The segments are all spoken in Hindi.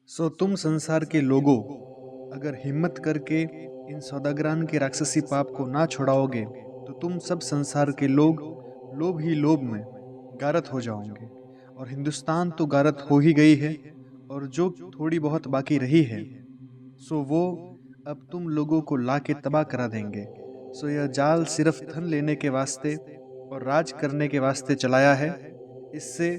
तुम संसार के लोगों, अगर हिम्मत करके इन सौदागरान के राक्षसी पाप को ना छुड़ाओगे तो तुम सब संसार के लोग लोभ ही लोभ में गारत हो जाओगे। और हिंदुस्तान तो गारत हो ही गई है, और जो थोड़ी बहुत बाकी रही है वो अब तुम लोगों को ला के तबाह करा देंगे। यह जाल सिर्फ धन लेने के वास्ते और राज करने के वास्ते चलाया है। इससे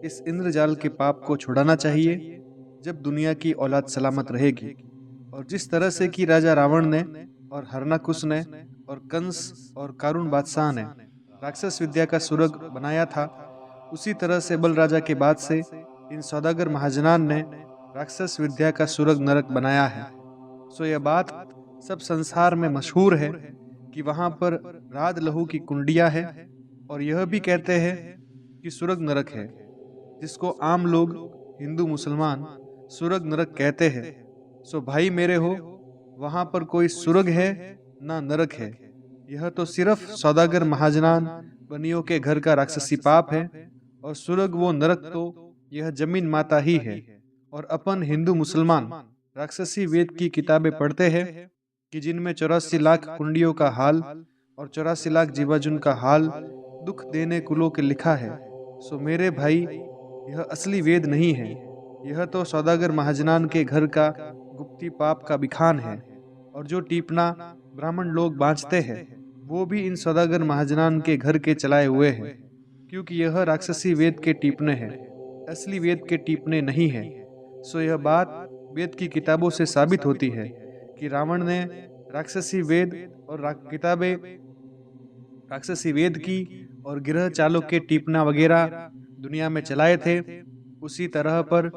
इस इंद्रजाल के पाप को छुड़ाना चाहिए जब दुनिया की औलाद सलामत रहेगी। और जिस तरह से कि राजा रावण ने और हरनाकुश ने और कंस और कारुण बादशाह ने राक्षस विद्या का सुरग बनाया था, उसी तरह से बल राजा के बाद से इन सौदागर महाजनान ने राक्षस विद्या का सुरग नरक बनाया है। यह बात सब संसार में मशहूर है कि वहां पर राज लहू की कुंडिया है, और यह भी कहते हैं कि सुरग नरक है, जिसको आम लोग हिंदू मुसलमान सुरग नरक कहते हैं। भाई मेरे हो, वहां पर कोई सुरग है ना नरक है। यह तो सिर्फ सौदागर महाजनान बनियों के घर का राक्षसी पाप है, और सुरग वो नरक तो यह जमीन माता ही है। और अपन हिंदू मुसलमान राक्षसी वेद की किताबें पढ़ते हैं कि जिनमें 84 लाख कुंडियों का हाल और 84 लाख जीवाजुन का हाल दुख देने कुलों के लिखा है। मेरे भाई, यह असली वेद नहीं है, यह तो सौदागर महाजनान के घर का गुप्ती पाप का बिखान है। और जो टीपना ब्राह्मण लोग बाँचते हैं वो भी इन सौदागर महाजनान के घर के चलाए हुए हैं, क्योंकि यह राक्षसी वेद के टीपने हैं, असली वेद के टीपने नहीं है। यह बात वेद की किताबों से साबित होती है कि रावण ने राक्षसी वेद और किताबें राक्षसी वेद की और गृह चालों के टीपना वगैरह दुनिया में चलाए थे। उसी तरह पर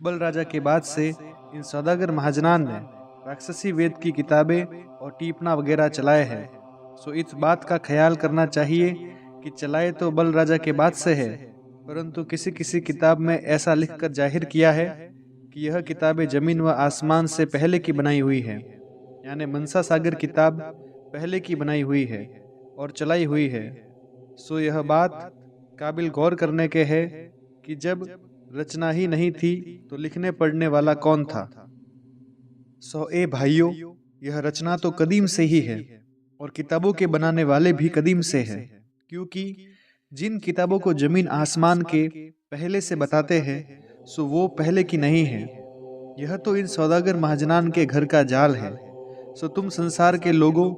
बल राजा के बाद से इन सौदागर महाजनान ने राक्षसी वेद की किताबें और टीपना वगैरह चलाए हैं। इस बात का ख्याल करना चाहिए कि चलाए तो बल राजा के बाद से है, परंतु किसी किसी किताब में ऐसा लिखकर जाहिर किया है कि यह किताबें जमीन व आसमान से पहले की बनाई हुई है, यानी मनसा सागर किताब पहले की बनाई हुई है और चलाई हुई है। यह बात काबिल गौर करने के है कि जब रचना ही नहीं थी तो लिखने पढ़ने वाला कौन था। ए भाइयों, यह रचना तो कदीम से ही है और किताबों के बनाने वाले भी कदीम से हैं, क्योंकि जिन किताबों को जमीन आसमान के पहले से बताते हैं वो पहले की नहीं है। यह तो इन सौदागर महाजनान के घर का जाल है। तुम संसार के लोगों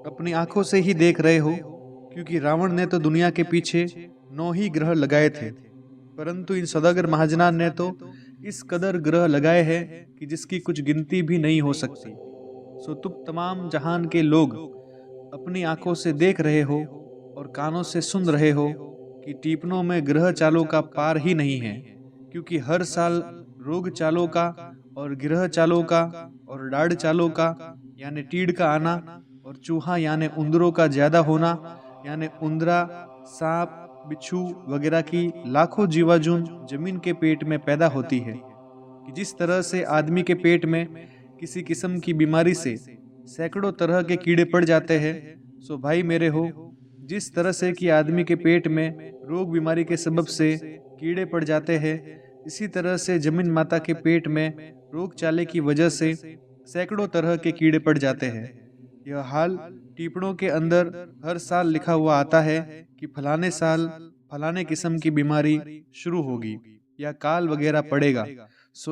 अपनी आंखों से ही देख रहे हो, क्योंकि रावण ने तो दुनिया के पीछे 9 ही ग्रह लगाए थे, परंतु इन सौदागर महाजनान ने तो इस कदर ग्रह लगाए हैं कि जिसकी कुछ गिनती भी नहीं हो सकती। तुम तमाम जहान के लोग अपनी आंखों से देख रहे हो और कानों से सुन रहे हो कि टीपनों में ग्रह चालों का पार ही नहीं है, क्योंकि हर साल रोग चालों का और ग्रह चालों का और डाढ़ चालों का यानी टीड़ का आना और चूहा यानी उंदरों का ज्यादा होना, यानी उंदरा, सांप, बिच्छू वगैरह की लाखों जीवाजून जमीन के पेट में पैदा होती है। कि जिस तरह से आदमी के पेट में किसी किस्म की बीमारी से सैकड़ों तरह के कीड़े पड़ जाते हैं, भाई मेरे हो, जिस तरह से कि आदमी के पेट में रोग बीमारी के सबब से कीड़े पड़ जाते हैं, इसी तरह से जमीन माता के पेट में रोग चाले की वजह से सैकड़ों तरह के कीड़े पड़ जाते हैं। यह हाल टीपणों के अंदर हर साल लिखा हुआ आता है कि फलाने साल फलाने किस्म की बीमारी शुरू होगी या काल वगैरह पड़ेगा।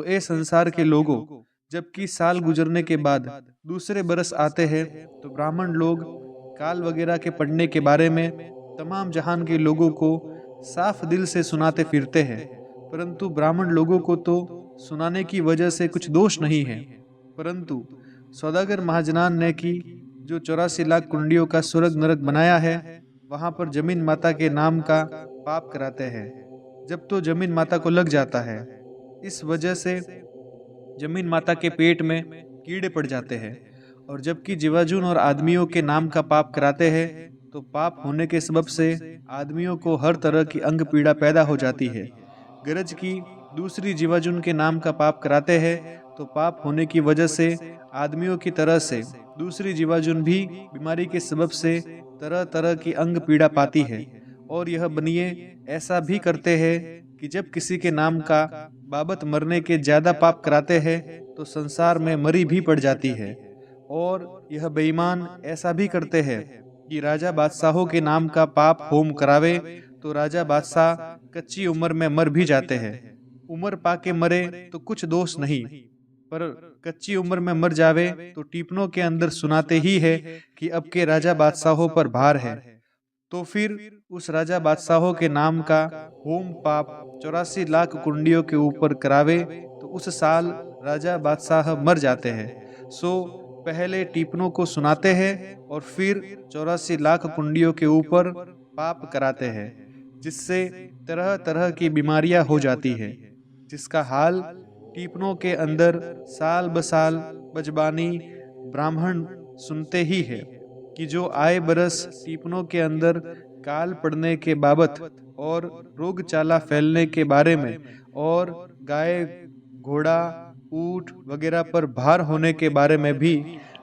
ए संसार के लोगों, जबकि साल गुजरने के बाद दूसरे बरस आते हैं तो ब्राह्मण लोग काल वगैरह के पड़ने के बारे में तमाम जहान के लोगों को साफ दिल से सुनाते फिरते हैं, परंतु ब्राह्मण लोगों को तो सुनाने की वजह से कुछ दोष नहीं है, परंतु सौदागर महाजनान ने की जो 84 लाख कुंडियों का सुरग नरक बनाया है, वहां पर जमीन माता के नाम का पाप कराते हैं जब तो जमीन माता को लग जाता है। इस वजह से जमीन माता के पेट में कीड़े पड़ जाते हैं, और जबकि जीवाजून और आदमियों के नाम का पाप कराते हैं तो पाप होने के सबब से आदमियों को हर तरह की अंग पीड़ा पैदा हो जाती है। गरज की दूसरी जीवाजून के नाम का पाप कराते हैं तो पाप होने की वजह से आदमियों की तरह से दूसरी जीवाजून भी बीमारी के सबब से तरह तरह की अंग पीड़ा पाती है। और यह बनिए ऐसा भी करते हैं कि जब किसी के नाम का बाबत मरने के ज्यादा पाप कराते हैं तो संसार में मरी भी पड़ जाती है। और यह बेईमान ऐसा भी करते हैं कि राजा बादशाहों के नाम का पाप होम करावे तो राजा बादशाह कच्ची उम्र में मर भी जाते हैं। उम्र पाके मरे तो कुछ दोष नहीं, पर कच्ची उम्र में मर जावे तो टीपनों के अंदर सुनाते ही है कि अब के राजा बादशाहों पर भार है। तो फिर उस राजा बादशाहों के नाम का होम पाप 84 लाख कुंडियों के ऊपर करावे तो उस साल राजा बादशाह मर जाते हैं। सो पहले टीपनों को सुनाते हैं और फिर 84 लाख कुंडियों के ऊपर पाप कराते हैं, जिससे तरह तरह की बीमारियां हो जाती है, जिसका हाल टीपनों के अंदर साल बसाल बजबानी ब्राह्मण सुनते ही है कि जो आए बरस टीपनों के अंदर काल पड़ने के बाबत और रोगचाला फैलने के बारे में और गाय घोड़ा ऊंट वगैरह पर भार होने के बारे में भी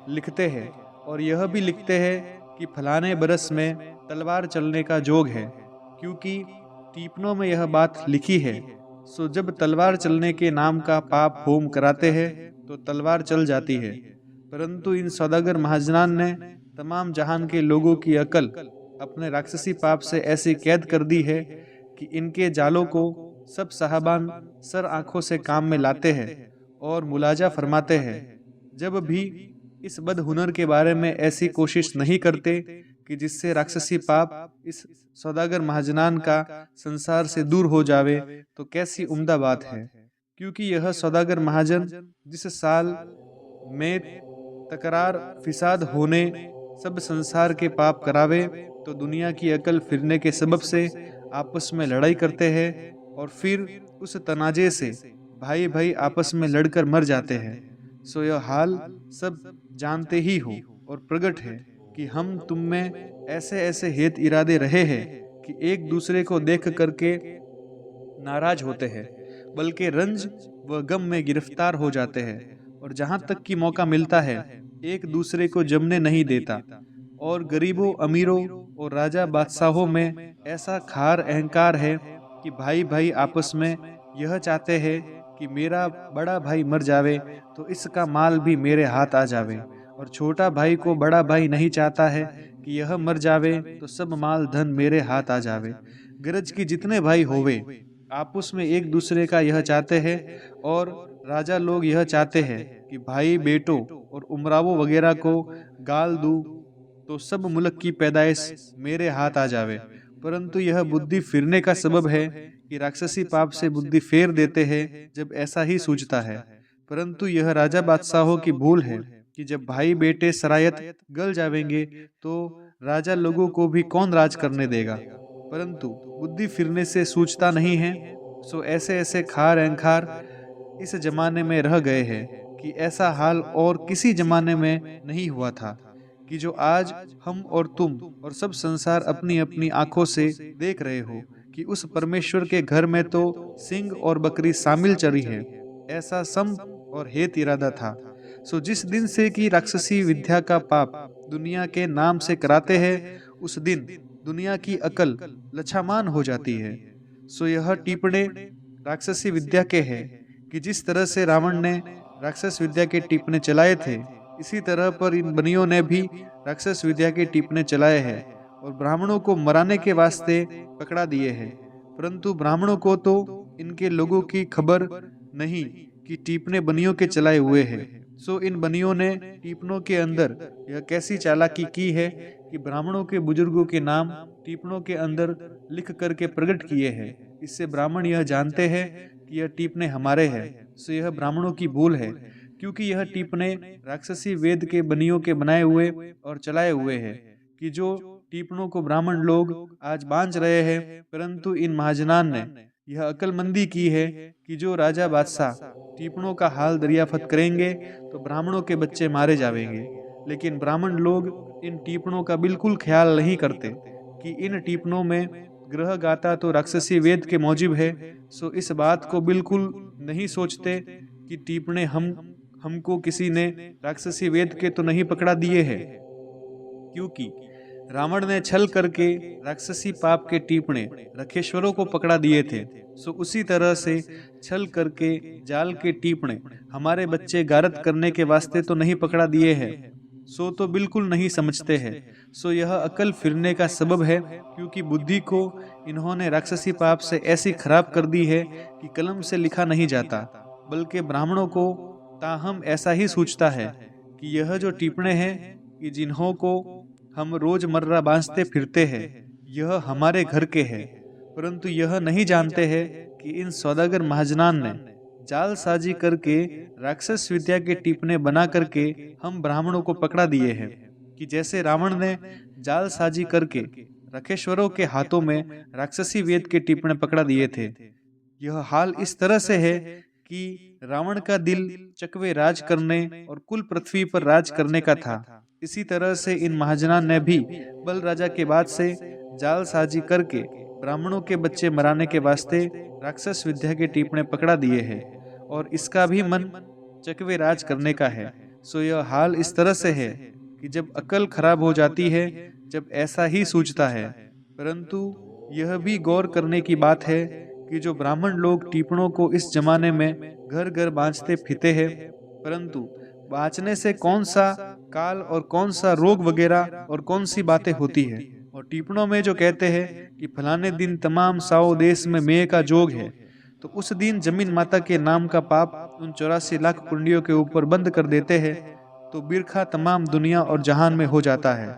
लिखते हैं। और यह भी लिखते हैं कि फलाने बरस में तलवार चलने का जोग है, क्योंकि टीपनों में यह बात लिखी है। सो जब तलवार चलने के नाम का पाप होम कराते हैं तो तलवार चल जाती है। परंतु इन सौदागर महाजनान ने तमाम जहान के लोगों की अकल अपने राक्षसी पाप से ऐसी कैद कर दी है कि इनके जालों को सब साहबान सर आंखों से काम में लाते हैं और मुलाजा फरमाते हैं। जब भी इस बदहुनर के बारे में ऐसी कोशिश नहीं करते कि जिससे राक्षसी पाप इस सौदागर महाजनान का संसार से दूर हो जावे, तो कैसी उम्दा बात है। क्योंकि यह सौदागर महाजन जिस साल में तकरार फिसाद होने सब संसार के पाप करावे तो दुनिया की अकल फिरने के सबब से आपस में लड़ाई करते हैं और फिर उस तनाजे से भाई भाई आपस में लड़कर मर जाते हैं। सो यह हाल सब जानते ही हो और प्रगट है कि हम तुम में ऐसे ऐसे हेत इरादे रहे हैं कि एक दूसरे को देख करके नाराज होते हैं, बल्कि रंज व गम में गिरफ्तार हो जाते हैं और जहां तक कि मौका मिलता है एक दूसरे को जमने नहीं देता। और गरीबों अमीरों और राजा बादशाहों में ऐसा खार अहंकार है कि भाई भाई आपस में यह चाहते हैं कि मेरा बड़ा भाई मर जावे तो इसका माल भी मेरे हाथ आ जावे, और छोटा भाई को बड़ा भाई नहीं चाहता है कि यह मर जावे तो सब माल धन मेरे हाथ आ जावे। गरज की जितने भाई होवे आपस में एक दूसरे का यह चाहते हैं। और राजा लोग यह चाहते हैं कि भाई बेटों और उमरावों वगैरह को गाल दूं तो सब मुल्क की पैदाइश मेरे हाथ आ जावे। परंतु यह बुद्धि फिरने का सबब है कि राक्षसी पाप से बुद्धि फेर देते हैं जब ऐसा ही सूझता है। परंतु यह राजा बादशाहों की भूल है कि जब भाई बेटे सरायत गल जावेंगे तो राजा लोगों को भी कौन राज करने देगा। परंतु बुद्धि फिरने से सूझता नहीं है। सो ऐसे ऐसे खार अहंकार इस जमाने में रह गए हैं कि ऐसा हाल और किसी जमाने में नहीं हुआ था कि जो आज हम और तुम और सब संसार अपनी अपनी आंखों से देख रहे हो कि उस परमेश्वर के घर में तो सिंह और बकरी शामिल चरी है। ऐसा सम और हेत इरादा था। सो जिस दिन से कि राक्षसी विद्या का पाप दुनिया के नाम से कराते हैं उस दिन दुनिया की अकल लछामान हो जाती है। सो यह टिप्पणे राक्षसी विद्या के हैं कि जिस तरह से रावण ने राक्षस विद्या के टिप्पणे चलाए थे, इसी तरह पर इन बनियों ने भी राक्षस विद्या के टिप्पणे चलाए हैं और ब्राह्मणों को मराने के वास्ते पकड़ा दिए हैं। परंतु ब्राह्मणों को तो इनके लोगों की खबर नहीं कि टिप्पणे बनियों के चलाए हुए हैं। सो इन बनियों ने टिप्पणों के अंदर यह कैसी चालाकी की है कि ब्राह्मणों के बुजुर्गों के नाम टिप्पणों के अंदर लिख करके प्रकट किए हैं। इससे ब्राह्मण यह जानते हैं कि यह टिप्पणे हमारे हैं। सो यह ब्राह्मणों की भूल है, क्योंकि यह टिप्पणे राक्षसी वेद के बनियों के बनाए हुए और चलाए हुए हैं कि जो टिप्पणों को ब्राह्मण लोग आज बांझ रहे हैं। परंतु इन महाजनान ने यह अकलमंदी की है कि जो राजा बादशाह टिप्पणों का हाल दरियाफत करेंगे तो ब्राह्मणों के बच्चे मारे जाएंगे। लेकिन ब्राह्मण लोग इन टिप्पणों का बिल्कुल ख्याल नहीं करते कि इन टिप्पणों में ग्रह गाता तो राक्षसी वेद के मौजिब है। सो इस बात को बिल्कुल नहीं सोचते कि टिप्पणे हमको किसी ने राक्षसी वेद के तो नहीं पकड़ा दिए हैं, क्योंकि रावण ने छल करके राक्षसी पाप के टीपणे रखेश्वरों को पकड़ा दिए थे, सो उसी तरह से छल करके जाल के टीपणे हमारे बच्चे गारत करने के वास्ते तो नहीं पकड़ा दिए हैं, सो तो बिल्कुल नहीं समझते हैं। सो यह अकल फिरने का सबब है, क्योंकि बुद्धि को इन्होंने राक्षसी पाप से ऐसी खराब कर दी है कि कलम से लिखा नहीं जाता। बल्कि ब्राह्मणों को ताहम ऐसा ही सूझता है कि यह जो टिप्पणे हैं कि जिन्हों को हम रोजमर्रा बांधते फिरते हैं, यह हमारे घर के हैं, परंतु यह नहीं जानते हैं कि इन सौदागर महाजनान ने जालसाजी करके राक्षस विद्या के टिप्पणे बना करके हम ब्राह्मणों को पकड़ा दिए हैं, कि जैसे रावण ने जालसाजी करके रखेश्वरों के हाथों में राक्षसी वेद के टिप्पणे पकड़ा दिए थे। यह हाल इस तरह से है कि रावण का दिल चकवे राज करने और कुल पृथ्वी पर राज करने का था। इसी तरह से इन महाजनान ने भी बल राजा के बाद से जालसाजी करके ब्राह्मणों के बच्चे मराने के वास्ते राक्षस विद्या के टिप्पणे पकड़ा दिए हैं, और इसका भी मन चकवे राज करने का है। सो यह हाल इस तरह से है कि जब अकल खराब हो जाती है, जब ऐसा ही सूझता है। परंतु यह भी गौर करने की बात है कि जो ब्राह्मण लोग टिप्पणों को इस जमाने में घर घर बांचते फिरते हैं, परंतु बांचने से कौन सा काल और कौन सा रोग वगैरह और कौन सी बातें होती है। और टिप्पणों में जो कहते हैं कि फलाने दिन तमाम साओ देश में मेह का जोग है, तो उस दिन जमीन माता के नाम का पाप उन 84 लाख कुंडियों के ऊपर बंद कर देते हैं, तो बिरखा तमाम दुनिया और जहान में हो जाता है।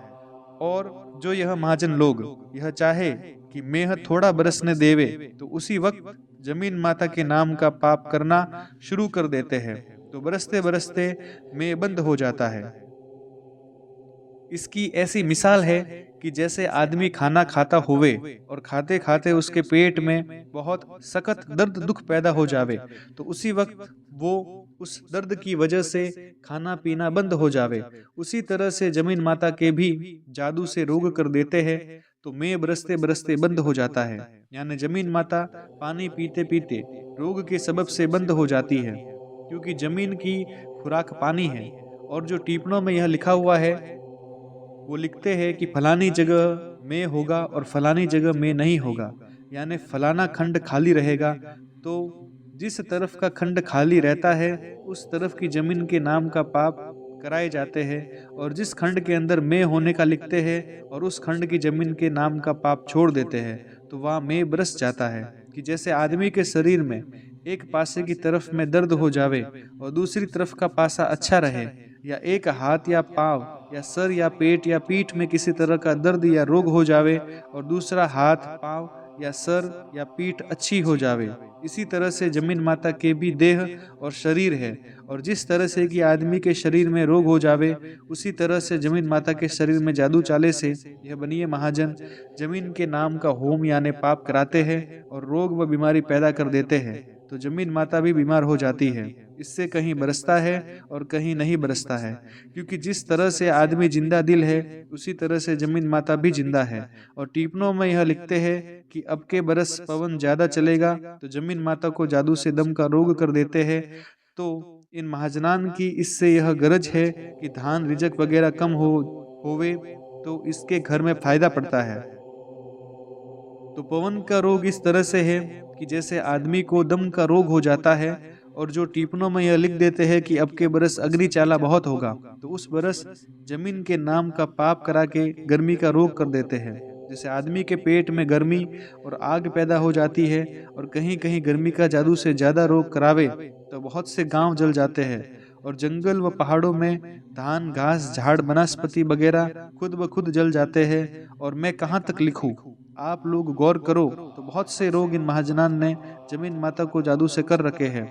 और जो यह महाजन लोग यह चाहे कि मेह थोड़ा बरसने देवे, तो उसी वक्त जमीन माता के नाम का पाप करना शुरू कर देते हैं, तो बरसते बरसते मेह बंद हो जाता है। इसकी ऐसी मिसाल है कि जैसे आदमी खाना खाता होवे और खाते खाते उसके पेट में बहुत सख्त दर्द दुख पैदा हो जावे, तो उसी वक्त वो उस दर्द की वजह से खाना पीना बंद हो जावे। उसी तरह से जमीन माता के भी जादू से रोग कर देते हैं, तो मेह बरसते बरसते बंद हो जाता है। यानी जमीन माता पानी पीते पीते रोग के सबब से बंद हो जाती है, क्योंकि जमीन की खुराक पानी है। और जो टिप्पणों में यह लिखा हुआ है, वो लिखते हैं कि फलानी जगह में होगा और फलानी जगह में नहीं होगा, यानी फलाना खंड खाली रहेगा, तो जिस तरफ का खंड खाली रहता है उस तरफ की जमीन के नाम का पाप कराए जाते हैं, और जिस खंड के अंदर में होने का लिखते हैं और उस खंड की जमीन के नाम का पाप छोड़ देते हैं, तो वहाँ में बरस जाता है। कि जैसे आदमी के शरीर में एक पासे की तरफ में दर्द हो जावे और दूसरी तरफ का पासा अच्छा रहे, या एक हाथ या पाँव या सर या पेट या पीठ में किसी तरह का दर्द या रोग हो जावे और दूसरा हाथ पाँव या सर या पीठ अच्छी हो जावे, इसी तरह से जमीन माता के भी देह और शरीर है। और जिस तरह से कि आदमी के शरीर में रोग हो जावे, उसी तरह से जमीन माता के शरीर में जादू चाले से यह बनिए महाजन जमीन के नाम का होम यानी पाप कराते हैं और रोग व बीमारी पैदा कर देते हैं, तो जमीन माता भी बीमार हो जाती है। इससे कहीं बरसता है और कहीं नहीं बरसता है, क्योंकि जिस तरह से आदमी जिंदा दिल है उसी तरह से जमीन माता भी जिंदा है। और टिप्पणों में यह लिखते हैं कि अब के बरस पवन ज्यादा चलेगा तो जमीन माता को जादू से दम का रोग कर देते हैं। तो इन महाजनान की इससे यह गरज है कि धान रिजक वगैरह कम होवे, तो इसके घर में फायदा पड़ता है। तो पवन का रोग इस तरह से है कि जैसे आदमी को दम का रोग हो जाता है, और जो टिप्पणों में यह लिख देते हैं कि अब के बरस अग्नि चाला बहुत होगा, तो उस बरस जमीन के नाम का पाप करा के गर्मी का रोग कर देते हैं। जैसे आदमी के पेट में गर्मी और आग पैदा हो जाती है, और कहीं कहीं गर्मी का जादू से ज्यादा रोग करावे, तो बहुत से गांव जल जाते हैं, और जंगल व पहाड़ों में धान घास झाड़ वनस्पति वगैरह खुद ब खुद जल जाते हैं। और मैं कहाँ तक लिखूं, आप लोग गौर करो, तो बहुत से रोग इन महाजनान ने जमीन माता को जादू से कर रखे हैं,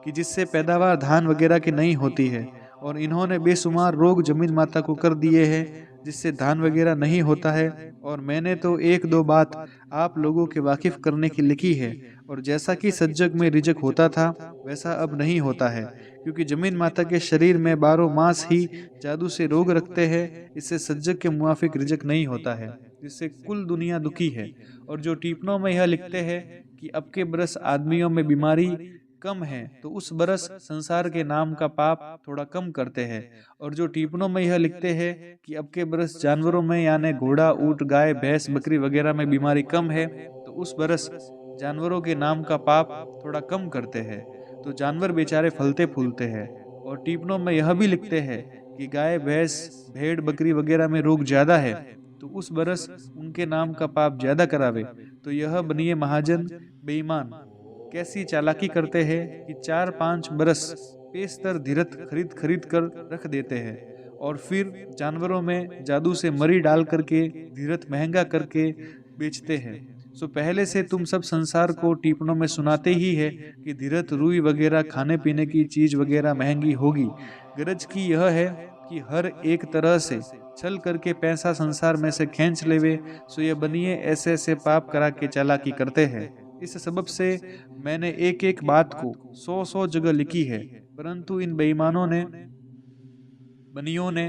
कि जिससे पैदावार धान वगैरह की नहीं होती है। और इन्होंने बेशुमार रोग जमीन माता को कर दिए हैं, जिससे धान वगैरह नहीं होता है। और मैंने तो एक दो बात आप लोगों के वाकिफ करने की लिखी है, और जैसा कि सज्जक में रिजक होता था वैसा अब नहीं होता है, क्योंकि जमीन माता के शरीर में 12 मास ही जादू से रोग रखते हैं। इससे सज्जक के मुआफिक रिजक नहीं होता है, जिससे कुल दुनिया दुखी है। और जो टिप्पणों में यह लिखते हैं कि अब के बरस आदमियों में बीमारी कम है तो उस बरस संसार के नाम का पाप थोड़ा कम करते हैं। और जो टिप्पणों में यह लिखते हैं कि अब के बरस जानवरों में यानी घोड़ा, ऊंट, गाय, भैंस, बकरी वगैरह में बीमारी कम है तो उस बरस जानवरों के नाम का पाप थोड़ा कम करते हैं। तो जानवर बेचारे फलते फूलते हैं। और टिप्पणों में यह भी लिखते हैं कि गाय, भैंस, भेड़, बकरी वगैरह में रोग ज्यादा है तो उस बरस उनके नाम का पाप ज्यादा करावे। तो यह बनिए महाजन बेईमान कैसी चालाकी करते हैं कि 4-5 बरस पेस्तर धीरथ खरीद खरीद कर रख देते हैं और फिर जानवरों में जादू से मरी डाल करके धीरथ महंगा करके बेचते हैं। सो पहले से तुम सब संसार को टिप्पणों में सुनाते ही है कि धीरथ, रुई वगैरह खाने पीने की चीज वगैरह महंगी होगी। गरज की यह है कि हर एक तरह से छल करके पैसा संसार में से खींच लेवे। सो यह बनिए ऐसे ऐसे पाप करा के चालाकी करते हैं। इस सबब से मैंने एक एक बात को 100-100 जगह लिखी है, परंतु इन बेईमानों ने, बनियों ने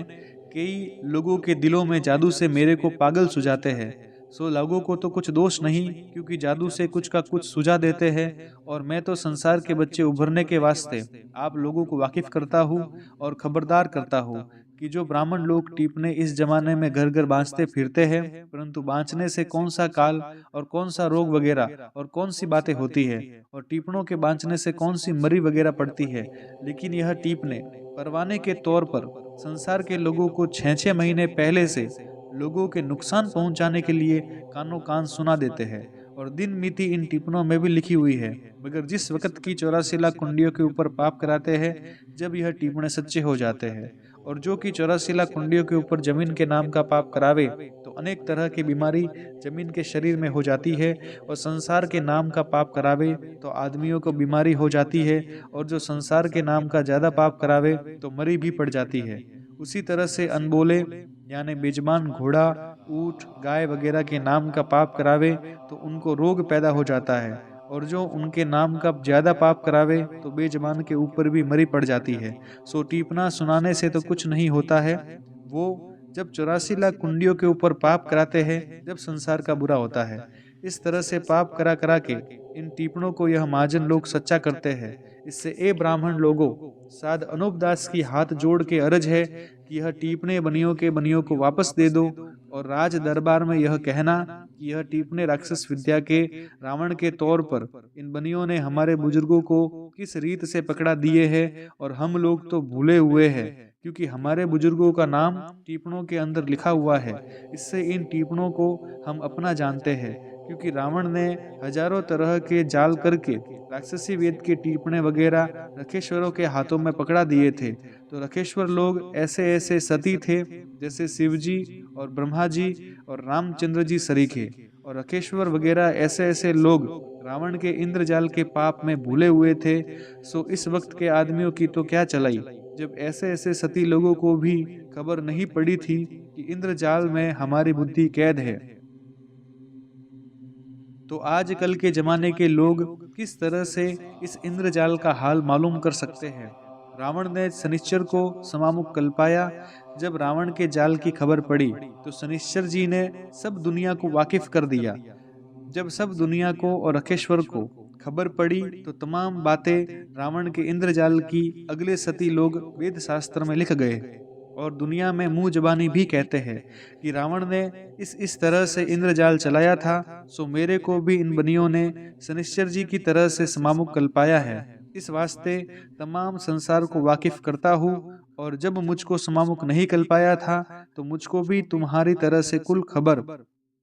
कई लोगों के दिलों में जादू से मेरे को पागल सुझाते हैं। सो लोगों को तो कुछ दोष नहीं, क्योंकि जादू से कुछ का कुछ सुझा देते हैं। और मैं तो संसार के बच्चे उभरने के वास्ते आप लोगों को वाकिफ करता हूँ और खबरदार करता हूँ कि जो ब्राह्मण लोग टीपने इस जमाने में घर घर बांचते फिरते हैं, परंतु बांचने से कौन सा काल और कौन सा रोग वगैरह और कौन सी बातें होती है, और टीपणों के बांचने से कौन सी मरी वगैरह पड़ती है। लेकिन यह टीपने परवाने के तौर पर संसार के लोगों को 6-6 महीने पहले से लोगों के नुकसान पहुंचाने के लिए कानों कान सुना देते हैं। और दिन मिति इन टिप्पणों में भी लिखी हुई है। मगर जिस वक्त की 84 लाख कुंडियों के ऊपर पाप कराते हैं, जब यह टिप्पणे सच्चे हो जाते हैं। और जो कि 84 लाख कुंडियों के ऊपर जमीन के नाम का पाप करावे तो अनेक तरह की बीमारी जमीन के शरीर में हो जाती है। और संसार के नाम का पाप करावे तो आदमियों को बीमारी हो जाती है। और जो संसार के नाम का ज्यादा पाप करावे तो मरी भी पड़ जाती है। उसी तरह से अनबोले यानी बेजबान घोड़ा, ऊंट, गाय वगैरह के नाम का पाप करावे तो उनको रोग पैदा हो जाता है। और जो उनके नाम का ज्यादा पाप करावे तो बेजबान के ऊपर भी मरी पड़ जाती है। सो टीपना सुनाने से तो कुछ नहीं होता है। वो जब 84 लाख कुंडियों के ऊपर पाप कराते हैं, जब संसार का बुरा होता है। इस तरह से पाप करा करा के इन टीपणों को यह महाजन लोग सच्चा करते हैं। इससे ए ब्राह्मण लोगों, साध अनूप दास की हाथ जोड़ के अर्ज है कि यह टीपने बनियों को वापस दे दो। और राज दरबार में यह कहना कि यह टीपने राक्षस विद्या के रावण के तौर पर इन बनियों ने हमारे बुजुर्गों को किस रीत से पकड़ा दिए हैं, और हम लोग तो भूले हुए हैं, क्योंकि हमारे बुजुर्गों का नाम टीपणों के अंदर लिखा हुआ है। इससे इन टीपणों को हम अपना जानते हैं, क्योंकि रावण ने हजारों तरह के जाल करके राक्षसी वेद के टीपणे वगैरह रखेश्वरों के हाथों में पकड़ा दिए थे। तो रखेश्वर लोग ऐसे ऐसे सती थे जैसे शिव जी और ब्रह्मा जी और रामचंद्र जी सरीखे। और रखेश्वर वगैरह ऐसे ऐसे लोग रावण के इंद्रजाल के पाप में भूले हुए थे। सो इस वक्त के आदमियों की तो क्या चलाई, जब ऐसे ऐसे सती लोगों को भी खबर नहीं पड़ी थी कि इंद्रजाल में हमारी बुद्धि कैद है। तो आजकल के जमाने के लोग किस तरह से इस इंद्रजाल का हाल मालूम कर सकते हैं। रावण ने शनिश्चर को समामुख कल्पाया। जब रावण के जाल की खबर पड़ी तो शनिश्चर जी ने सब दुनिया को वाकिफ कर दिया। जब सब दुनिया को और रखेश्वर को खबर पड़ी तो तमाम बातें रावण के इंद्रजाल की अगले सती लोग वेद शास्त्र में लिख गए। और दुनिया में मुंह जबानी भी कहते हैं कि रावण ने इस तरह से इंद्रजाल चलाया था। सो मेरे को भी इन बनियों ने शनिश्चर जी की तरह से समामुख कल्पाया है। इस वास्ते तमाम संसार को वाकिफ करता हूँ। और जब मुझको समामुख नहीं कल्पाया था तो मुझको भी तुम्हारी तरह से कुल खबर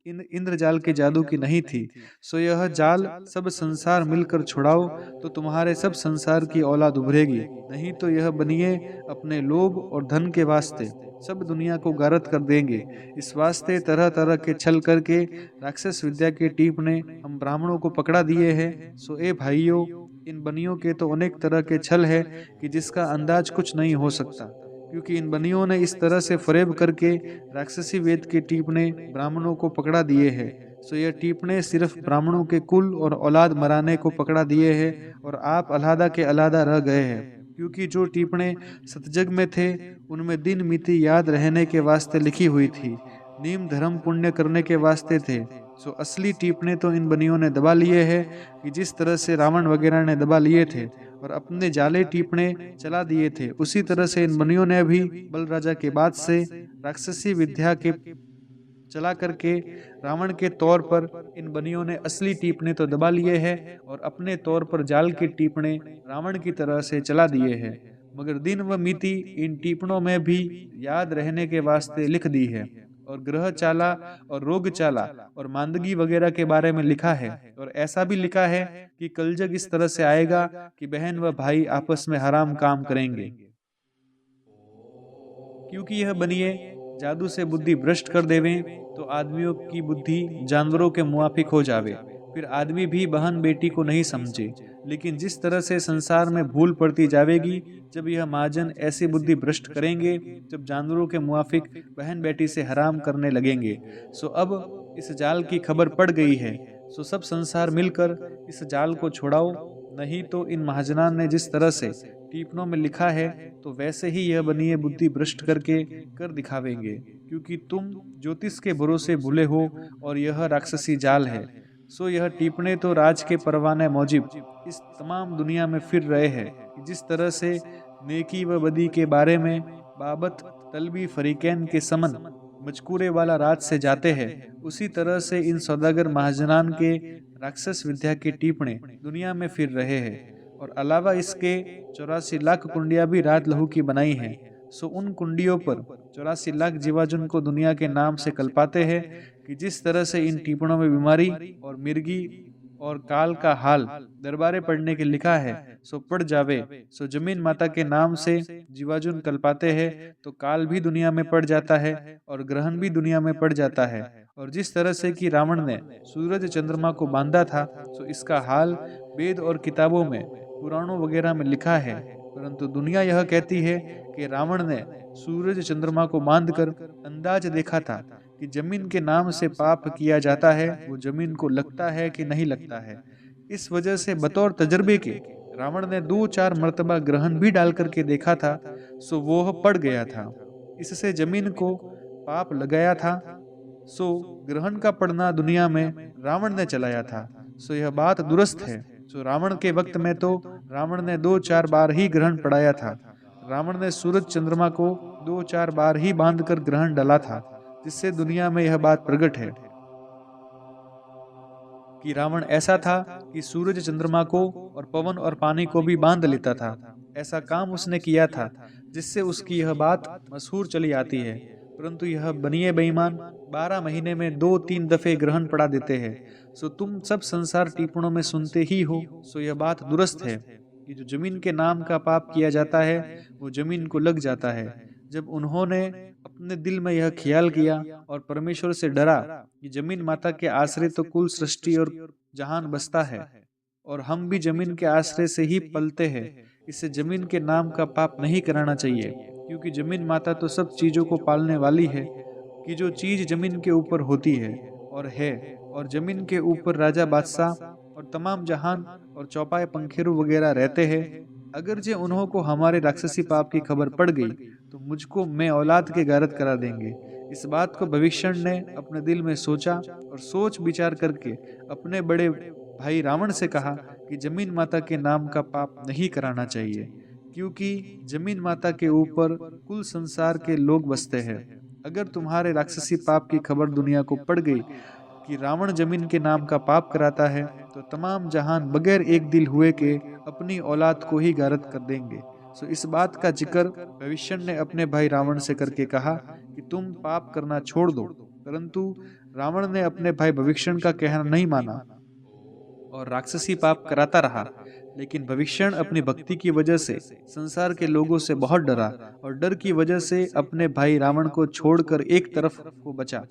इन इंद्रजाल के जादू की नहीं थी। सो यह जाल सब संसार मिलकर छुड़ाओ तो तुम्हारे सब संसार की औलाद उभरेगी। नहीं तो यह बनिए अपने लोभ और धन के वास्ते सब दुनिया को गारत कर देंगे। इस वास्ते तरह तरह के छल करके राक्षस विद्या के टीप ने हम ब्राह्मणों को पकड़ा दिए हैं। सो ए भाइयों, इन बनियों के तो अनेक तरह के छल है कि जिसका अंदाज कुछ नहीं हो सकता, क्योंकि इन बनियों ने इस तरह से फरेब करके राक्षसी वेद के टीपणे ब्राह्मणों को पकड़ा दिए हैं। सो यह टीपणे सिर्फ ब्राह्मणों के कुल और औलाद मराने को पकड़ा दिए हैं, और आप अलहादा के अलहादा रह गए हैं। क्योंकि जो टीपणे सतजग में थे उनमें दिन मिति याद रहने के वास्ते लिखी हुई थी, नियम धर्म पुण्य करने के वास्ते थे। सो असली टीपने तो इन बनियों ने दबा लिए हैं कि जिस तरह से रावण वगैरह ने दबा लिए थे और अपने जाले टीपने चला दिए थे, उसी तरह से इन बनियों ने भी बल राजा के बाद से राक्षसी विद्या के चला करके रावण के तौर पर इन बनियों ने असली टीपने तो दबा लिए हैं और अपने तौर पर जाल के टीपने रावण की तरह से चला दिए हैं। मगर दिन व मिति इन टीपणों में भी याद रहने के वास्ते लिख दी है और ग्रह चाला और रोग चाला और मांदगी वगैरह के बारे में लिखा है। और ऐसा भी लिखा है कि कलजग इस तरह से आएगा कि बहन व भाई आपस में हराम काम करेंगे, क्योंकि यह बनिए जादू से बुद्धि भ्रष्ट कर देवें तो आदमियों की बुद्धि जानवरों के मुआफिक हो जावे, फिर आदमी भी बहन बेटी को नहीं समझे। लेकिन जिस तरह से संसार में भूल पड़ती जावेगी, जब यह महाजन ऐसी बुद्धि भ्रष्ट करेंगे, जब जानवरों के मुआफिक बहन बेटी से हराम करने लगेंगे, सो अब इस जाल की खबर पड़ गई है, सो सब संसार मिलकर इस जाल को छुड़ाओ, नहीं तो इन महाजनान ने जिस तरह से टीपनों में लिखा है तो वैसे ही यह बनिए बुद्धि भ्रष्ट करके कर दिखावेंगे, क्योंकि तुम ज्योतिष के भरोसे भूले हो और यह राक्षसी जाल है। सो यह टीपने तो राज के परवाने मौजिब इस तमाम दुनिया में फिर रहे हैं कि जिस तरह से नेकी व बदी के बारे में बाबत तलबी फरीकैन के समन मजकूरे वाला राज से जाते हैं, उसी तरह से इन सौदागर महाजनान के राक्षस विद्या के टीपणे दुनिया में फिर रहे हैं। और अलावा इसके 84 लाख कुंडिया भी रात लहू की बनाई हैं। सो उन कुंडियों पर 84 लाख जीवाजुन को दुनिया के नाम से कल्पाते हैं कि जिस तरह से इन टीपणों में बीमारी और मिर्गी और काल का हाल दरबारे पढ़ने के लिखा है, सो पढ़ जावे। सो जमीन माता के नाम से जीवाजुन कल्पाते हैं तो काल भी दुनिया में पड़ जाता है और ग्रहण भी दुनिया में पड़ जाता है। और जिस तरह से कि रावण ने सूरज चंद्रमा को बांधा था, सो इसका हाल वेद और किताबों में पुराणों वगैरह में लिखा है। परंतु दुनिया यह कहती है कि रावण ने सूरज चंद्रमा को बांधकर अंदाज देखा था कि जमीन के नाम से पाप किया जाता है, वो जमीन को लगता है कि नहीं लगता है। इस वजह से बतौर तजर्बे के रावण ने 2-4 मर्तबा ग्रहण भी डाल करके देखा था, सो वो पड़ गया था। इससे जमीन को पाप लगाया था। सो ग्रहण का पड़ना दुनिया में रावण ने चलाया था। सो यह बात दुरुस्त है। सो रावण के वक्त में तो रावण ने 2-4 बार ही ग्रहण पड़ाया था। रावण ने सूरज चंद्रमा को 2-4 बार ही बांध कर ग्रहण डाला था, जिससे दुनिया में यह बात प्रकट है कि रावण ऐसा था कि सूरज चंद्रमा को और पवन और पानी को भी बांध लेता था। ऐसा काम उसने किया था जिससे उसकी यह बात मशहूर चली आती है। परंतु यह बनिए बेईमान 12 महीने में 2-3 दफे ग्रहण पड़ा देते हैं। सो तुम सब संसार टिप्पणों में सुनते ही हो। सो यह बात दुरुस्त है कि जो जमीन के नाम का पाप किया जाता है वो जमीन को लग जाता है। जब उन्होंने अपने दिल में यह ख्याल किया और परमेश्वर से डरा कि जमीन माता के आश्रय तो कुल सृष्टि और जहान बसता है और हम भी जमीन के आश्रय से ही पलते हैं, इससे जमीन के नाम का पाप नहीं कराना चाहिए, क्योंकि जमीन माता तो सब चीजों को पालने वाली है कि जो चीज जमीन के ऊपर होती है और जमीन के ऊपर राजा बादशाह और तमाम जहान और चौपाए पंखेरु वगैरह रहते हैं। अगर जे उन्हों को हमारे राक्षसी पाप की खबर पड़ गई तो मुझको मैं औलाद के गारत करा देंगे। इस बात को भविष्य ने अपने दिल में सोचा और सोच विचार करके अपने बड़े भाई रावण से कहा कि जमीन माता के नाम का पाप नहीं कराना चाहिए, क्योंकि जमीन माता के ऊपर कुल संसार के लोग बसते हैं। अगर तुम्हारे राक्षसी पाप की खबर दुनिया को पड़ गई कि रावण जमीन के नाम का पाप कराता है, तो तमाम जहान बगैर एक दिल हुए के अपनी औलाद को ही गारत कर देंगे। सो इस बात का जिक्र भविष्य ने अपने भाई रावण से करके कहा कि तुम पाप करना छोड़ दो। परंतु रावण ने अपने भाई भविष्य का कहना नहीं माना और राक्षसी पाप कराता रहा। लेकिन भविष्य अपनी भक्ति की वजह से संसार के लोगों से बहुत डरा और डर की वजह से अपने भाई रावण को छोड़कर एक तरफ को बचा।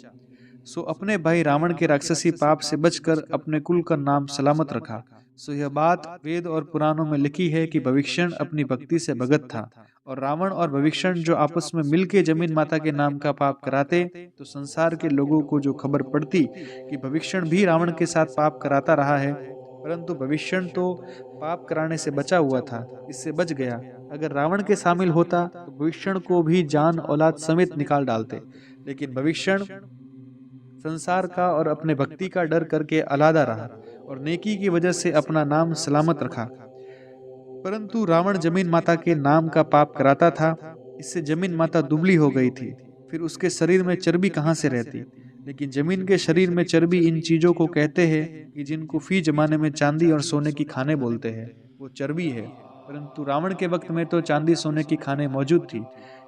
सो अपने भाई रावण के राक्षसी पाप से बचकर अपने कुल का नाम सलामत रखा। सो यह बात वेद और पुराणों में लिखी है कि भविष्य अपनी भक्ति से भगत था और रावण और भविष्य जो आपस में मिलके जमीन माता के नाम का पाप कराते, तो संसार के लोगों को जो खबर पड़ती कि भविष्य भी रावण के साथ पाप कराता रहा है, परंतु भविष्य तो पाप कराने से बचा हुआ था, इससे बच गया। अगर रावण के शामिल होता तो भविष्य को भी जान औलाद समेत निकाल डालते। लेकिन भविष्य संसार का और अपने भक्ति का डर करके अलादा रहा और नेकी की वजह से अपना नाम सलामत रखा। परंतु रावण जमीन माता के नाम का पाप कराता था। इससे जमीन माता दुबली हो गई थी। फिर उसके शरीर में चर्बी कहाँ से रहती। लेकिन जमीन के शरीर में चर्बी इन चीजों को कहते हैं कि जिनको फी जमाने में चांदी और सोने की खाने बोलते हैं, वो चर्बी है। परंतु रावण के वक्त में तो चांदी सोने की खाने मौजूद थी,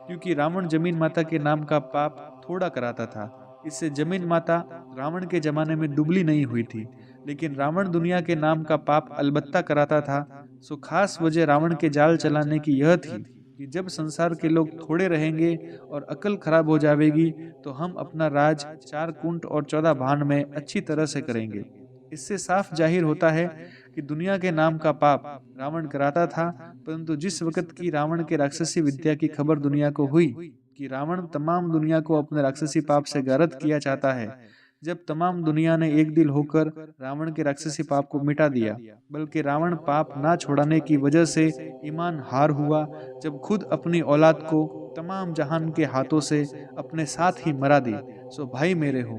क्योंकि रावण जमीन माता के नाम का पाप थोड़ा कराता था। इससे जमीन माता रावण के जमाने में दुबली नहीं हुई थी। लेकिन रावण दुनिया के नाम का पाप अलबत्ता कराता था। सो खास वजह रावण के जाल चलाने की यह थी कि जब संसार के लोग थोड़े रहेंगे और अकल खराब हो जाएगी, तो हम अपना राज 4 कुंट और 14 भान में अच्छी तरह से करेंगे। इससे साफ जाहिर होता है कि दुनिया के नाम का पाप रावण कराता था। परंतु जिस वक्त की रावण के राक्षसी विद्या की खबर दुनिया को हुई कि रावण तमाम दुनिया को अपने राक्षसी पाप से गारद किया चाहता है, जब तमाम दुनिया ने एक दिल होकर रावण के राक्षसी पाप को मिटा दिया, बल्कि रावण पाप ना छोड़ाने की वजह से ईमान हार हुआ, जब खुद अपनी औलाद को तमाम जहान के हाथों से अपने साथ ही मरा दी। सो भाई मेरे हो,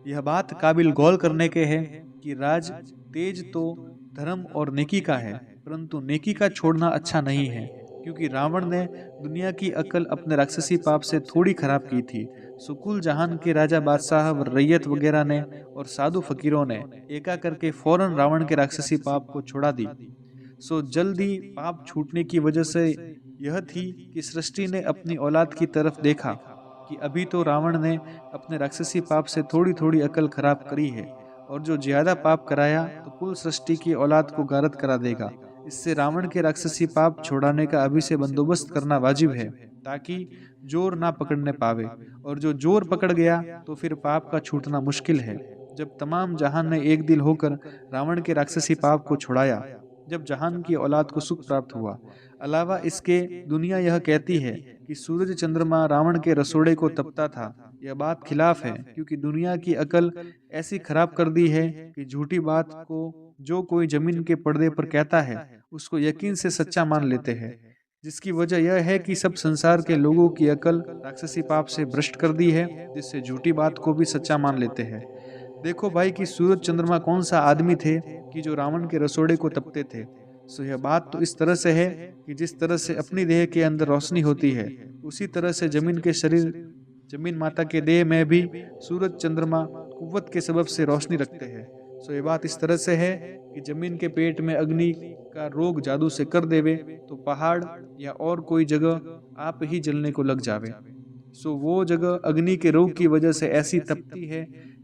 यह बात काबिल गौर करने के है कि राज तेज तो धर्म और नेकी का है, परंतु नेकी का छोड़ना अच्छा नहीं है। क्योंकि रावण ने दुनिया की अकल अपने राक्षसी पाप से थोड़ी खराब की थी। सुकुल जहान के राजा बादशाह रैयत वगैरह ने और साधु फकीरों ने एका करके फौरन रावण के राक्षसी पाप को छोड़ा दी। सो जल्दी पाप छूटने की वजह से यह थी कि सृष्टि ने अपनी औलाद की तरफ देखा कि अभी तो रावण ने अपने राक्षसी पाप से थोड़ी थोड़ी अकल खराब करी है, और जो ज्यादा पाप कराया तो कुल सृष्टि की औलाद को गारद करा देगा। इससे रावण के राक्षसी पाप छोड़ाने का अभी से बंदोबस्त करना वाजिब है, ताकि जोर ना पकड़ने पावे, और जो जोर पकड़ गया तो फिर पाप का छूटना मुश्किल है। जब तमाम जहान ने एक दिल होकर रावण के राक्षसी पाप को छुड़ाया, जब जहान की औलाद को सुख प्राप्त हुआ। अलावा इसके दुनिया यह कहती है कि सूरज चंद्रमा रावण के रसोड़े को तपता था। यह बात खिलाफ है, क्योंकि दुनिया की अकल ऐसी खराब कर दी है कि झूठी बात को जो कोई जमीन के पर्दे पर कहता है, उसको यकीन से सच्चा मान लेते हैं। जिसकी वजह यह है कि सब संसार के लोगों की अकल राक्षसी पाप से भ्रष्ट कर दी है, जिससे झूठी बात को भी सच्चा मान लेते हैं। देखो भाई कि सूरज चंद्रमा कौन सा आदमी थे कि जो रावण के रसोड़े को तपते थे। सो यह बात तो इस तरह से है कि जिस तरह से अपनी देह के अंदर रोशनी होती है, उसी तरह से जमीन के शरीर जमीन माता के देह में भी सूरज चंद्रमा कुव्वत के सबब से रोशनी रखते हैं। सो ये बात इस तरह से है कि जमीन के पेट में अग्नि का रोग जादू से कर देवे तो पहाड़ या और कोई जगह आप ही जलने को लग जावे। सो वो जगह अग्नि के रोग की वजह से ऐसी तपती है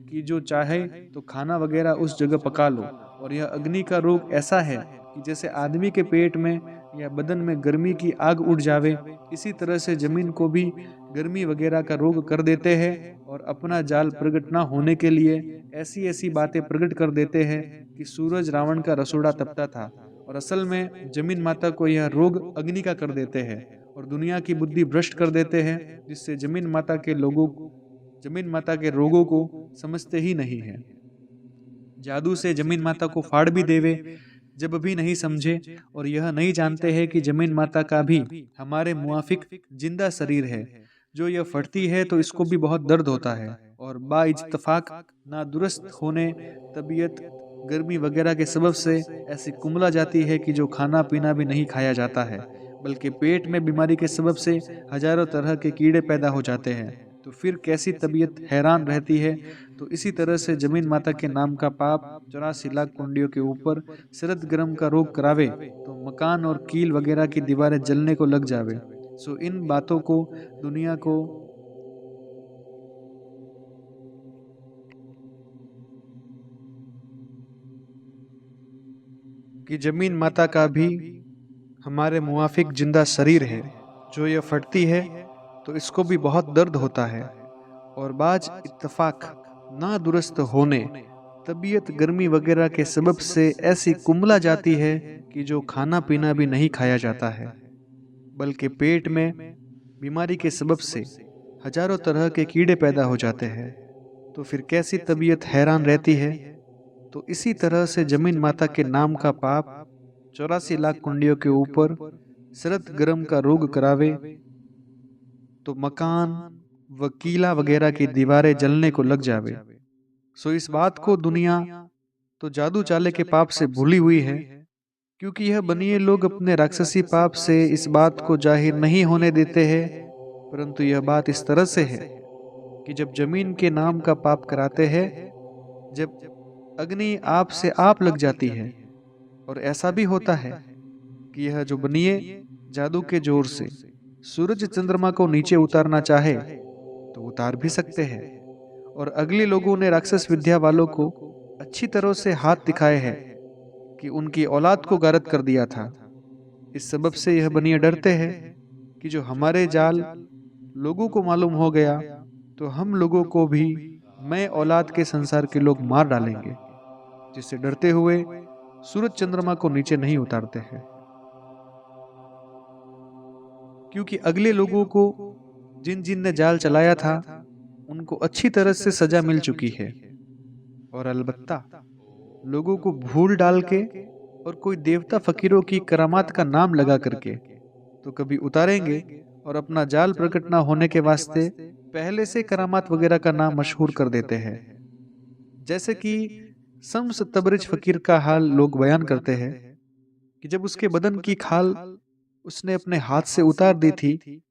कि जो चाहे तो खाना वगैरह उस जगह पका लो। और यह अग्नि का रोग ऐसा है कि जैसे आदमी के पेट में या बदन में गर्मी की आग उठ जावे, इसी तरह से जमीन को भी गर्मी वगैरह का रोग कर देते हैं, और अपना जाल प्रकट ना होने के लिए ऐसी ऐसी बातें प्रकट कर देते हैं कि सूरज रावण का रसोड़ा तपता था, और असल में जमीन माता को यह रोग अग्नि का कर देते हैं और दुनिया की बुद्धि भ्रष्ट कर देते हैं, जिससे जमीन माता के रोगों को समझते ही नहीं है। जादू से जमीन माता को फाड़ भी देवे जब भी नहीं समझे, और यह नहीं जानते हैं कि जमीन माता का भी हमारे मुआफिक जिंदा शरीर है। जो यह फटती है तो इसको भी बहुत दर्द होता है, और बाइज्तफाक ना दुरुस्त होने तबीयत गर्मी वगैरह के सबब से ऐसी कुमला जाती है कि जो खाना पीना भी नहीं खाया जाता है, बल्कि पेट में बीमारी के सबब से हजारों तरह के कीड़े पैदा हो जाते हैं। तो फिर कैसी तबीयत हैरान रहती है। तो इसी तरह से जमीन माता के नाम का पाप 84 लाख कुंडियों के ऊपर शरद गर्म का रोग करावे तो मकान और कील वगैरह की दीवारें जलने को लग जावे। सो इन बातों को दुनिया को कि जमीन माता का भी हमारे मुआफिक जिंदा शरीर है। जो यह फटती है तो इसको भी बहुत दर्द होता है, और बाज इत्तफाक ना दुरुस्त होने तबीयत गर्मी वगैरह के सबब से ऐसी कुंबला जाती है कि जो खाना पीना भी नहीं खाया जाता है, बल्कि पेट में बीमारी के सबब से हजारों तरह के कीड़े पैदा हो जाते हैं। तो फिर कैसी तबीयत हैरान रहती है। तो इसी तरह से जमीन माता के नाम का पाप 84 लाख कुंडियों के ऊपर शरद गर्म का रोग करावे तो मकान व किला वगैरह की दीवारें जलने को लग जावे। सो इस बात को दुनिया तो जादू चाले के पाप से भूली हुई है, क्योंकि यह बनिए लोग अपने राक्षसी पाप से इस बात को जाहिर नहीं होने देते हैं। परंतु यह बात इस तरह से है कि जब जमीन के नाम का पाप कराते हैं, जब अग्नि आप से आप लग जाती है, और ऐसा भी होता है कि यह जो बनिए जादू के जोर से सूरज चंद्रमा को नीचे उतारना चाहे तो उतार भी सकते हैं। और अगले लोगों ने राक्षस विद्या वालों को अच्छी तरह से हाथ दिखाए हैं कि उनकी औलाद को गारत कर दिया था। इस सबब से यह बनिए डरते हैं कि जो हमारे जाल लोगों को मालूम हो गया तो हम लोगों को भी मैं औलाद के संसार के लोग मार डालेंगे, जिससे डरते हुए सूरज चंद्रमा को नीचे नहीं उतारते हैं। क्योंकि अगले लोगों को जिन जिन ने जाल चलाया था उनको अच्छी तरह से सजा मिल चुकी है, और अलबत्ता लोगों को भूल डाल के और कोई देवता फकीरों की करामात का नाम लगा करके तो कभी उतारेंगे, और अपना जाल प्रकट ना होने के वास्ते पहले से करामात वगैरह का नाम मशहूर कर देते हैं। जैसे कि शम्स तबरेज फकीर का हाल लोग बयान करते हैं कि जब उसके बदन की खाल उसने अपने हाथ से उतार दी थी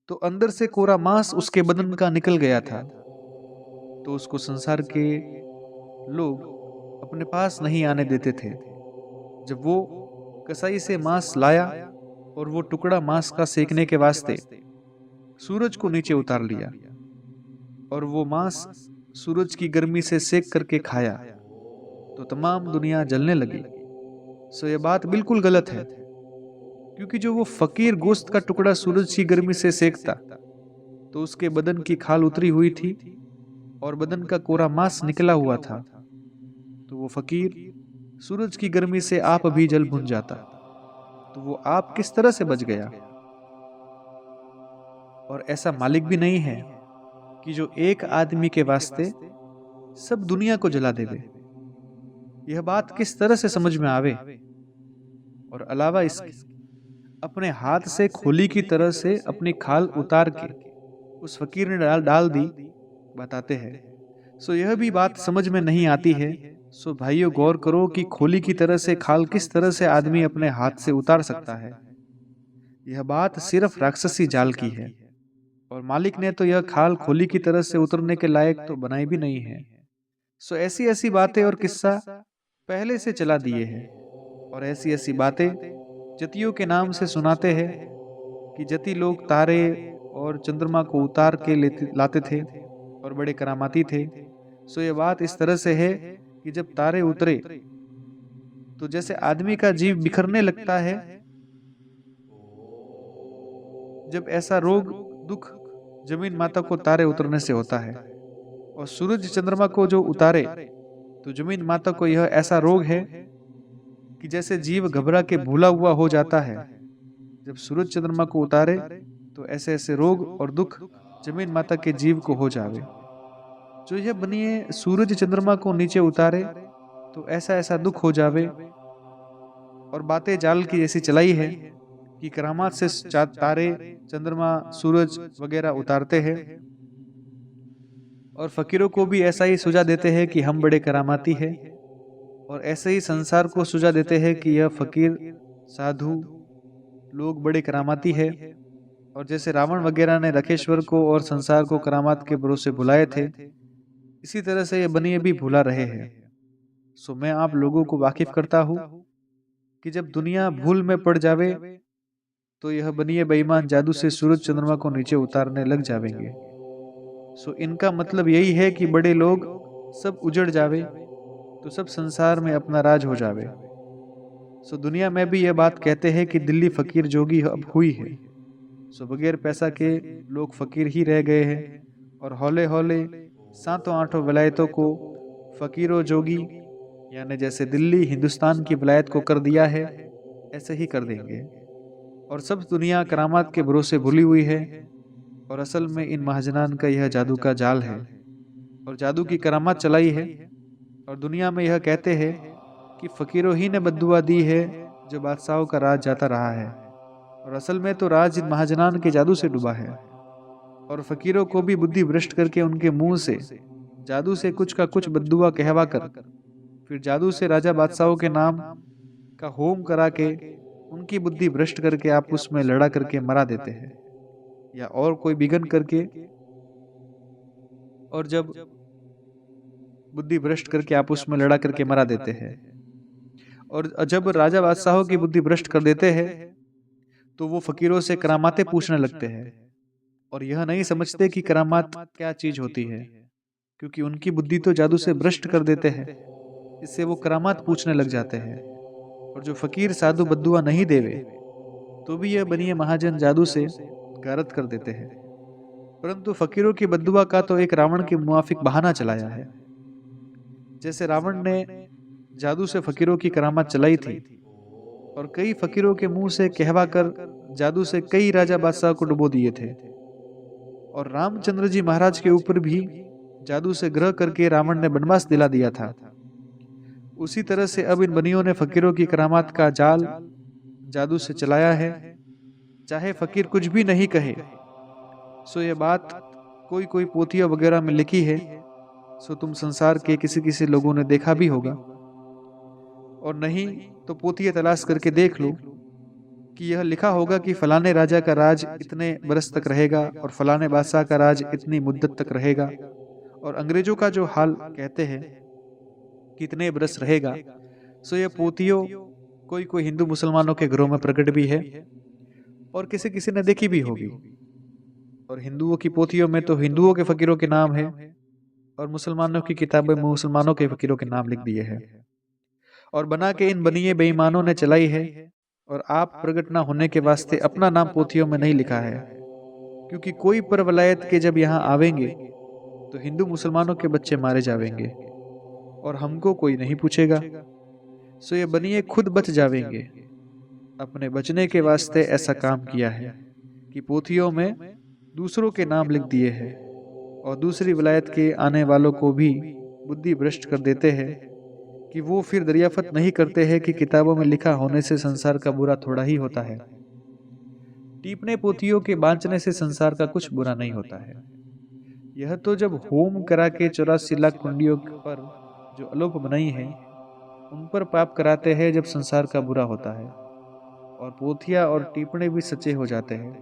तो अंदर से कोरा मांस उसके बदन का निकल गया था। तो उसको संसार के लोग अपने पास नहीं आने देते थे। जब वो कसाई से मांस लाया और वो टुकड़ा मांस का सेकने के वास्ते सूरज को नीचे उतार लिया और वो मांस सूरज की गर्मी से सेक करके खाया तो तमाम दुनिया जलने लगी। सो ये बात बिल्कुल गलत है, क्योंकि जो वो फकीर गोश्त का टुकड़ा सूरज की गर्मी से सेकता तो उसके बदन की खाल उतरी हुई थी और बदन का कोरा मांस निकला हुआ था। तो वो फकीर सूरज की गर्मी से आप भी जल भुन जाता, तो वो आप किस तरह से बच गया? और ऐसा मालिक भी नहीं है कि जो एक आदमी के वास्ते सब दुनिया को जला देवे। यह बात किस तरह से समझ में आवे? और अलावा इसके अपने हाथ से खोली की तरह से अपनी खाल उतार के उस फकीर ने डाल डाल दी, बताते हैं। सो यह भी बात समझ में नहीं आती है। सो भाइयों, गौर करो कि खोली की तरह से खाल किस तरह से आदमी अपने हाथ से उतार सकता है। यह बात सिर्फ राक्षसी जाल की है, और मालिक ने तो यह खाल खोली की तरह से उतरने के लायक तो बनाई भी नहीं है। सो ऐसी ऐसी बातें और किस्सा पहले से चला दिए हैं, और ऐसी ऐसी बातें जतियों के नाम से सुनाते हैं कि जति लोग तारे और चंद्रमा को उतार के लाते थे और बड़े करामाती थे। सो ये बात इस तरह से है कि जब तारे उतरे तो जैसे आदमी का जीव बिखरने लगता है, जब ऐसा रोग दुख जमीन माता को तारे उतरने से होता है, और सूरज चंद्रमा को जो उतारे तो जमीन माता को यह ऐसा रोग है कि जैसे जीव घबरा के भूला हुआ हो जाता है। जब सूरज चंद्रमा को उतारे तो ऐसे ऐसे रोग और दुख जमीन माता के जीव को हो जावे। जो यह बनिए सूरज चंद्रमा को नीचे उतारे तो ऐसा ऐसा दुख हो जावे। और बातें जाल की जैसी चलाई है कि करामात से तारे चंद्रमा सूरज वगैरह उतारते हैं, और फकीरों को भी ऐसा ही सुझा देते हैं कि हम बड़े करामाती हैं, और ऐसे ही संसार को सुझा देते हैं कि यह फकीर साधु लोग बड़े करामाती है। और जैसे रावण वगैरह ने रखेश्वर को और संसार को करामात के भरोसे बुलाए थे, इसी तरह से ये बनिए भी भुला रहे हैं। सो मैं आप लोगों को वाकिफ करता हूँ कि जब दुनिया भूल में पड़ जावे तो यह बनिए बेईमान जादू से सूरज चंद्रमा को नीचे उतारने लग जावेंगे। सो इनका मतलब यही है कि बड़े लोग सब उजड़ जावे तो सब संसार में अपना राज हो जावे। सो दुनिया में भी यह बात कहते हैं कि दिल्ली फकीर जोगी अब हुई है। सो बगैर पैसा के लोग फकीर ही रह गए हैं, और हौले हौले सातों आठों विलायतों को फकीरों जोगी यानी जैसे दिल्ली हिंदुस्तान की विलायत को कर दिया है, ऐसे ही कर देंगे। और सब दुनिया करामात के भरोसे भूली हुई है, और असल में इन महाजनान का यह जादू का जाल है और जादू की करामात चलाई है। और दुनिया में यह कहते हैं कि फकीरों ही ने बद्दुआ दी है जो बादशाहों का राज जाता रहा है, और असल में तो राज इन महाजनान के जादू से डूबा है। और फकीरों को भी बुद्धि भ्रष्ट करके उनके मुंह से जादू से कुछ का कुछ बद्दुआ कहवा कर फिर जादू से राजा बादशाहों के नाम का होम करा के उनकी बुद्धि भ्रष्ट करके आप उसमें लड़ा करके मरा देते हैं, या और कोई विघन करके, और जब बुद्धि भ्रष्ट करके आप उसमें लड़ा करके मरा देते हैं। और जब राजा बादशाहों की बुद्धि भ्रष्ट कर देते हैं तो वो फकीरों से करामातें पूछने लगते हैं, और यह नहीं समझते कि करामात क्या चीज होती है, क्योंकि उनकी बुद्धि तो जादू से भ्रष्ट कर देते हैं। इससे वो करामात पूछने लग जाते हैं। और जो फकीर साधु बद्दुआ नहीं देवे तो भी यह बनिए महाजन जादू से गारत कर देते हैं। परंतु फकीरों की बद्दुआ का तो एक रावण के मुआफिक बहाना चलाया है। जैसे रावण ने जादू से फकीरों की करामात चलाई थी और कई फकीरों के मुंह से कहवा कर जादू से कई राजा बादशाह को डुबो दिए थे, और रामचंद्र जी महाराज के ऊपर भी जादू से ग्रह करके रावण ने वनवास दिला दिया था। उसी तरह से अब इन बनियों ने फकीरों की करामात का जाल जादू से चलाया है। चाहे फकीर कुछ भी नहीं कहे, सो ये बात कोई कोई पोथिया वगैरह में लिखी है, सो तुम संसार के किसी किसी लोगों ने देखा भी होगा, और नहीं तो पोथिया तलाश करके देख लो कि यह लिखा होगा कि फलाने राजा का राज इतने बरस तक रहेगा और फलाने बादशाह का राज इतनी मुद्दत तक रहेगा, और अंग्रेजों का जो हाल कहते हैं कितने बरस रहेगा। सो यह पोथियों कोई कोई हिंदू मुसलमानों के घरों में प्रकट भी है और किसी किसी ने देखी भी होगी। और हिंदुओं की पोथियों में तो हिंदुओं के फकीरों के नाम है, और मुसलमानों की किताबें मुसलमानों के फकीरों के नाम लिख दिए हैं, और बना के इन बनिए बेईमानों ने चलाई है। और आप प्रकट ना होने के वास्ते अपना नाम पोथियों में नहीं लिखा है, क्योंकि कोई पर वलायत के जब यहाँ आवेंगे तो हिंदू मुसलमानों के बच्चे मारे जावेंगे और हमको कोई नहीं पूछेगा। सो ये बनिए खुद बच जावेंगे। अपने बचने के वास्ते ऐसा काम किया है कि पोथियों में दूसरों के नाम लिख दिए हैं, और दूसरी वलायत के आने वालों को भी बुद्धि भ्रष्ट कर देते हैं कि वो फिर दरियाफत नहीं करते हैं कि किताबों में लिखा होने से संसार का बुरा थोड़ा ही होता है। टीपने पोथियों के बांचने से संसार का कुछ बुरा नहीं होता है। यह तो जब होम करा के 84 लाख कुंडियों पर जो अलोप बनाई है उन पर पाप कराते हैं जब संसार का बुरा होता है, और पोथिया और टीपणे भी सच्चे हो जाते हैं,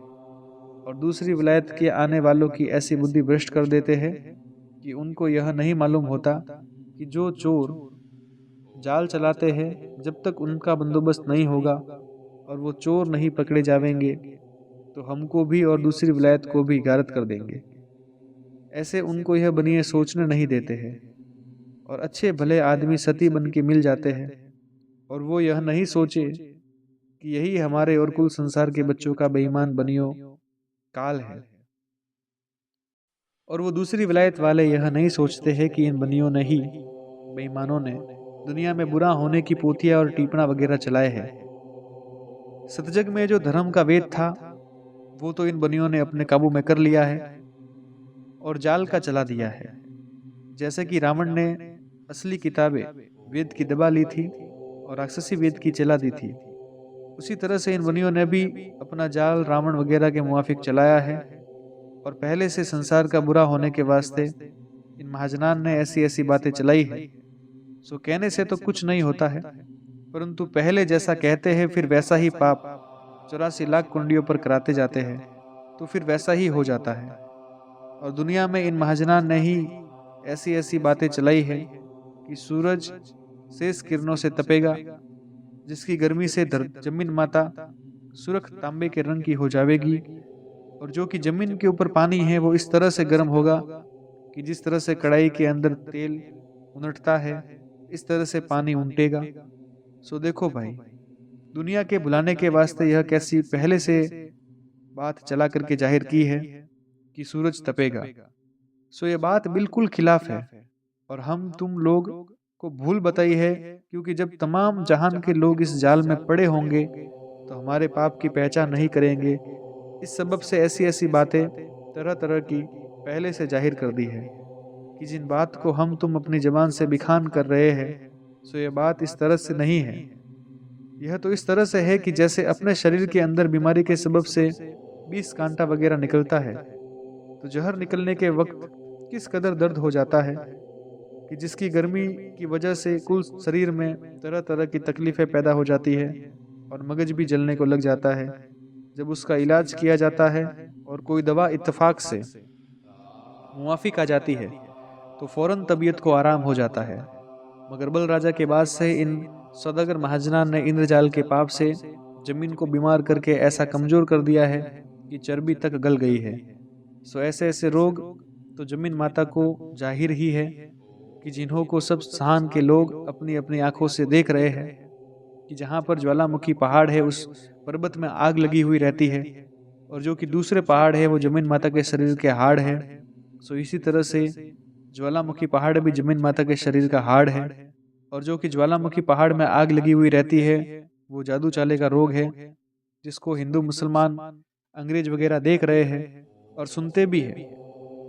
और दूसरी विलायत के आने वालों की ऐसी बुद्धि भ्रष्ट कर देते हैं कि उनको यह नहीं मालूम होता कि जो चोर जाल चलाते हैं जब तक उनका बंदोबस्त नहीं होगा और वो चोर नहीं पकड़े जावेंगे तो हमको भी और दूसरी विलायत को भी गारत कर देंगे। ऐसे उनको यह बनिए सोचने नहीं देते हैं, और अच्छे भले आदमी सती बन के मिल जाते हैं, और वो यह नहीं सोचे कि यही हमारे और कुल संसार के बच्चों का बेईमान बनियो काल है। और वो दूसरी विलायत वाले यह नहीं सोचते हैं कि इन बनियों ने ही, बेईमानों ने, दुनिया में बुरा होने की पोथिया और टीपना वगैरह चलाए हैं। सतजग में जो धर्म का वेद था वो तो इन बनियों ने अपने काबू में कर लिया है और जाल का चला दिया है। जैसे कि रावण ने असली किताबें वेद की दबा ली थी और राक्षसी वेद की चला दी थी, उसी तरह से इन बनियों ने भी अपना जाल रावण वगैरह के मुआफिक चलाया है। और पहले से संसार का बुरा होने के वास्ते इन महाजनान ने ऐसी ऐसी बातें चलाई है। सो कहने से तो कुछ नहीं होता है, परंतु पहले जैसा कहते हैं फिर वैसा ही पाप 84 लाख कुंडियों पर कराते जाते हैं तो फिर वैसा ही हो जाता है। और दुनिया में इन महाजनान ने ही ऐसी ऐसी बातें चलाई है कि सूरज शेष किरणों से तपेगा, जिसकी गर्मी से जमीन माता सुरख तांबे के रंग की हो जाएगी, और जो कि जमीन के ऊपर पानी है वो इस तरह से गर्म होगा कि जिस तरह से कढ़ाई के अंदर तेल उनटता है इस तरह से पानी उमटेगा। सो देखो भाई, दुनिया के बुलाने के वास्ते यह कैसी पहले से बात चला करके जाहिर की है कि सूरज तपेगा। सो ये बात बिल्कुल खिलाफ है, और हम तुम लोग को भूल बताई है, क्योंकि जब तमाम जहान के लोग इस जाल में पड़े होंगे तो हमारे पाप की पहचान नहीं करेंगे। इस सबब से ऐसी ऐसी बातें तरह तरह की पहले से जाहिर कर दी है कि जिन बात को हम तुम अपनी जबान से बिखान कर रहे हैं, सो ये बात इस तरह से नहीं है। यह तो इस तरह से है कि जैसे अपने शरीर के अंदर बीमारी के सबब से 20 कांटा वगैरह निकलता है, तो जहर निकलने के वक्त किस कदर दर्द हो जाता है कि जिसकी गर्मी की वजह से कुल शरीर में तरह तरह की तकलीफ़ें पैदा हो जाती है और मगज भी जलने को लग जाता है। जब उसका इलाज किया जाता है और कोई दवा इत्तेफाक से मुआफ़िक आ जाती है तो फ़ौरन तबीयत को आराम हो जाता है। मगर बल राजा के बाद से इन सौदागर महाजनान ने इंद्रजाल के पाप से जमीन को बीमार करके ऐसा कमज़ोर कर दिया है कि चर्बी तक गल गई है। सो ऐसे ऐसे रोग तो जमीन माता को जाहिर ही है कि जिन्हों को सब स्थान के लोग अपनी अपनी आंखों से देख रहे हैं कि जहाँ पर ज्वालामुखी पहाड़ है उस पर्वत में आग लगी हुई रहती है और जो कि दूसरे पहाड़ है वो जमीन माता के शरीर के हाड़ है। सो इसी तरह से ज्वालामुखी पहाड़ भी जमीन माता के शरीर का हाड़ है और जो कि ज्वालामुखी पहाड़ में आग लगी हुई रहती है वो जादू चाले का रोग है जिसको हिंदू मुसलमान अंग्रेज वगैरह देख रहे हैं और सुनते भी हैं।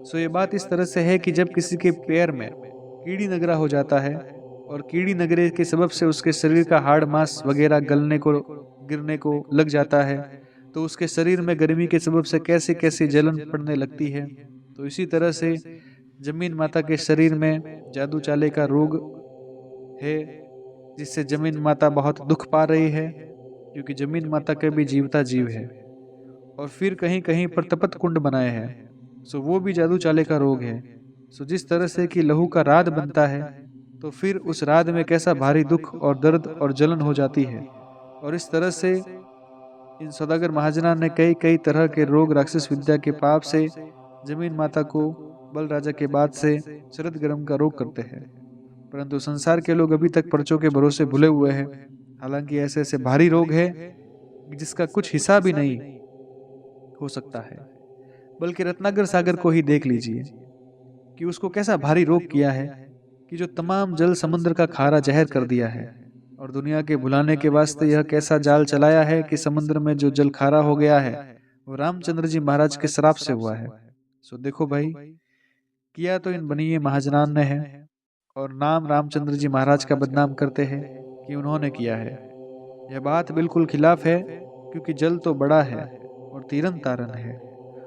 सो ये बात इस तरह से है कि जब किसी के पैर में कीड़ी नगरा हो जाता है और कीड़ी नगरे के सबब से उसके शरीर का हाड़ मांस वगैरह गलने को गिरने को लग जाता है तो उसके शरीर में गर्मी के सबब से कैसे कैसे जलन पड़ने लगती है। तो इसी तरह से जमीन माता के शरीर में जादू चाले का रोग है जिससे जमीन माता बहुत दुख पा रही है क्योंकि जमीन माता के भी जीवता जीव है। और फिर कहीं कहीं पर तपत कुंड बनाए हैं सो वो भी जादू चाले का रोग है। सो जिस तरह से कि लहू का राद बनता है तो फिर उस राद में कैसा भारी दुख और दर्द और जलन हो जाती है। और इस तरह से इन सौदागर महाजना ने कई कई तरह के रोग राक्षस विद्या के पाप से जमीन माता को बल राजा के बाद से शरद गर्म का रोग करते हैं। परंतु संसार के लोग अभी तक पर्चों के भरोसे भुले हुए हैं। हालांकि ऐसे ऐसे भारी रोग है जिसका कुछ हिसाब भी नहीं हो सकता है। बल्कि रत्नाकर सागर को ही देख लीजिए कि उसको कैसा भारी रोग किया है कि जो तमाम जल समुद्र का खारा जहर कर दिया है और दुनिया के भुलाने के वास्ते यह कैसा जाल चलाया है कि समुद्र में जो जल खारा हो गया है वो रामचंद्र जी महाराज के श्राप से हुआ है। सो देखो भाई, किया तो इन बनिए महाजनान ने है और नाम रामचंद्र जी महाराज का बदनाम करते हैं कि उन्होंने किया है। यह बात बिल्कुल खिलाफ है क्योंकि जल तो बड़ा है और तीरन तारन है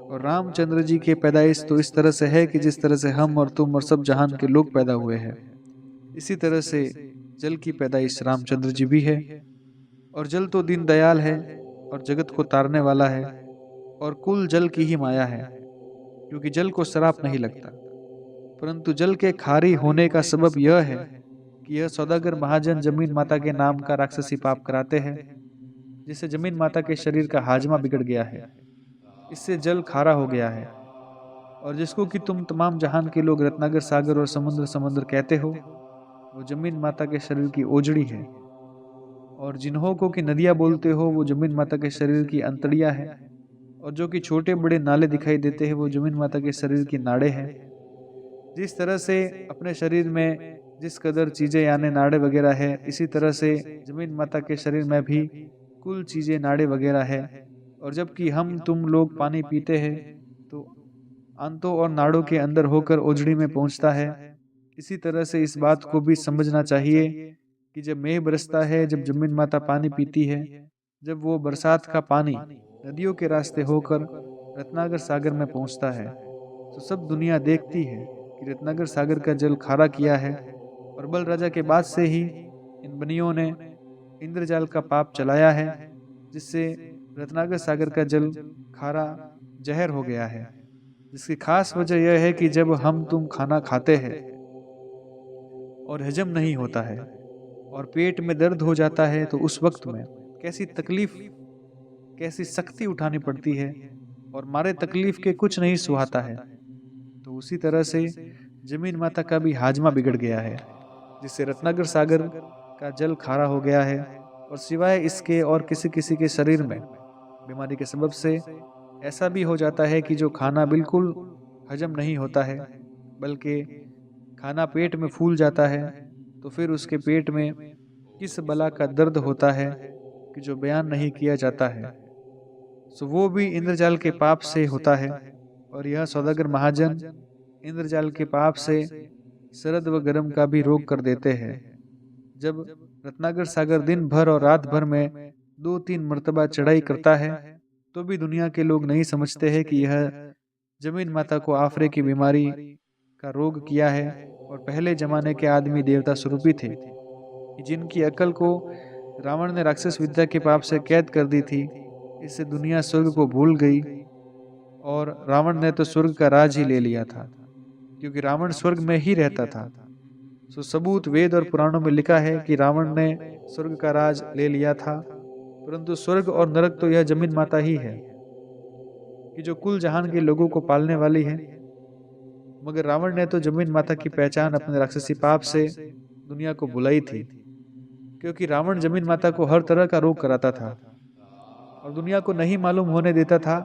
और रामचंद्र जी की पैदाइश तो इस तरह से है कि जिस तरह से हम और तुम और सब जहान के लोग पैदा हुए हैं इसी तरह से जल की पैदाइश रामचंद्र जी भी है। और जल तो दीन दयाल है और जगत को तारने वाला है और कुल जल की ही माया है क्योंकि जल को शराप नहीं लगता। परंतु जल के खारी होने का सबब यह है कि यह सौदागर महाजन जमीन माता के नाम का राक्षसी पाप कराते हैं जिससे जमीन माता के शरीर का हाजमा बिगड़ गया है। इससे जल खारा हो गया है और जिसको कि तुम तमाम जहान के लोग रत्नागर सागर और समुद्र समुद्र कहते हो वो जमीन माता के शरीर की ओजड़ी है। और जिन्हों को कि नदियाँ बोलते हो वो जमीन माता के शरीर की अंतड़ियाँ है और जो कि छोटे बड़े नाले दिखाई देते हैं वो जमीन माता के शरीर की नाड़े हैं। जिस तरह से अपने शरीर में जिस कदर चीज़ें यानी नाड़े वगैरह है इसी तरह से जमीन माता के शरीर में भी कुल चीज़ें नाड़े वगैरह है। और जबकि हम तुम लोग पानी पीते हैं तो आंतों और नाड़ों के अंदर होकर ओजड़ी में पहुंचता है। इसी तरह से इस बात को भी समझना चाहिए कि जब मेघ बरसता है, जब जमीन माता पानी पीती है, जब वो बरसात का पानी नदियों के रास्ते होकर रत्नागर सागर में पहुंचता है तो सब दुनिया देखती है कि रत्नागर सागर का जल खारा किया है। और बल राजा के बाद से ही इन बनियों ने इंद्रजाल का पाप चलाया है जिससे रत्नागर सागर का जल खारा जहर हो गया है। जिसकी खास वजह यह है कि जब हम तुम खाना खाते हैं और हजम नहीं होता है और पेट में दर्द हो जाता है तो उस वक्त में कैसी तकलीफ कैसी सख्ती उठानी पड़ती है और मारे तकलीफ के कुछ नहीं सुहाता है। तो उसी तरह से जमीन माता का भी हाजमा बिगड़ गया है जिससे रत्नागर सागर का जल खारा हो गया है। और सिवाय इसके और किसी किसी के शरीर में बीमारी के सबब से ऐसा भी हो जाता है कि जो खाना बिल्कुल हजम नहीं होता है बल्कि खाना पेट में फूल जाता है तो फिर उसके पेट में किस बला का दर्द होता है कि जो बयान नहीं किया जाता है। सो वो भी इंद्रजाल के पाप से होता है। और यह सौदागर महाजन इंद्रजाल के पाप से शरद व गर्म का भी रोग कर देते हैं। जब रत्नागर सागर दिन भर और रात भर में 2-3 मर्तबा चढ़ाई करता है तो भी दुनिया के लोग नहीं समझते हैं कि यह जमीन माता को आफरे की बीमारी का रोग किया है। और पहले जमाने के आदमी देवता स्वरूपी थे, जिनकी अकल को रावण ने राक्षस विद्या के पाप से कैद कर दी थी। इससे दुनिया स्वर्ग को भूल गई और रावण ने तो स्वर्ग का राज ही ले लिया था, क्योंकि रावण स्वर्ग में ही रहता था। सो सबूत वेद और पुराणों में लिखा है कि रावण ने स्वर्ग का राज ले लिया था, परंतु स्वर्ग और नरक तो यह जमीन माता ही है कि जो कुल जहान के लोगों को पालने वाली है। मगर रावण ने तो जमीन माता की पहचान अपने राक्षसी पाप से दुनिया को बुलाई थी, क्योंकि रावण जमीन माता को हर तरह का रोग कराता था और दुनिया को नहीं मालूम होने देता था।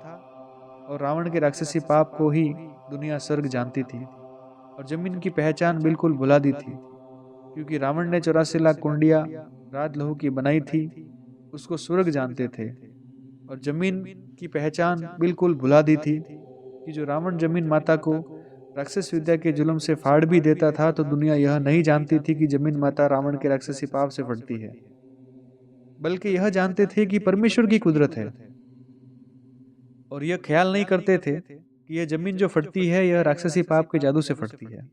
और रावण के राक्षसी पाप को ही दुनिया स्वर्ग जानती थी और जमीन की पहचान बिल्कुल भुला दी थी, क्योंकि रावण ने 84 लाख कुंडिया राज लहू की बनाई थी, उसको स्वर्ग जानते थे। और जमीन की पहचान बिल्कुल भुला दी थी कि जो रावण जमीन माता को राक्षस विद्या के जुल्म से फाड़ भी देता था, तो दुनिया यह नहीं जानती थी कि जमीन माता रावण के राक्षसी पाप से फटती है, बल्कि यह जानते थे कि परमेश्वर की कुदरत है। और यह ख्याल नहीं करते थे कि यह जमीन जो फटती है यह राक्षसी पाप के जादू से फटती है।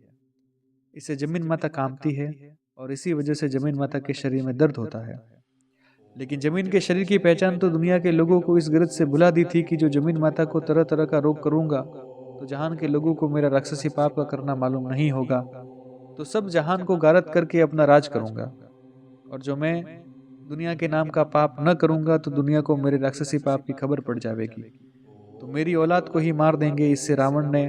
इससे जमीन माता कांपती है और इसी वजह से जमीन माता के शरीर में दर्द होता है। लेकिन जमीन के शरीर की पहचान तो दुनिया के लोगों को इस गरज से भुला दी थी कि जो जमीन माता को तरह तरह का रोग करूंगा तो जहान के लोगों को मेरा राक्षसी पाप का करना मालूम नहीं होगा, तो सब जहान को गारत करके अपना राज करूंगा। और जो मैं दुनिया के नाम का पाप न करूंगा तो दुनिया को मेरे राक्षसी पाप की खबर पड़ जाएगी, तो मेरी औलाद को ही मार देंगे। इससे रावण ने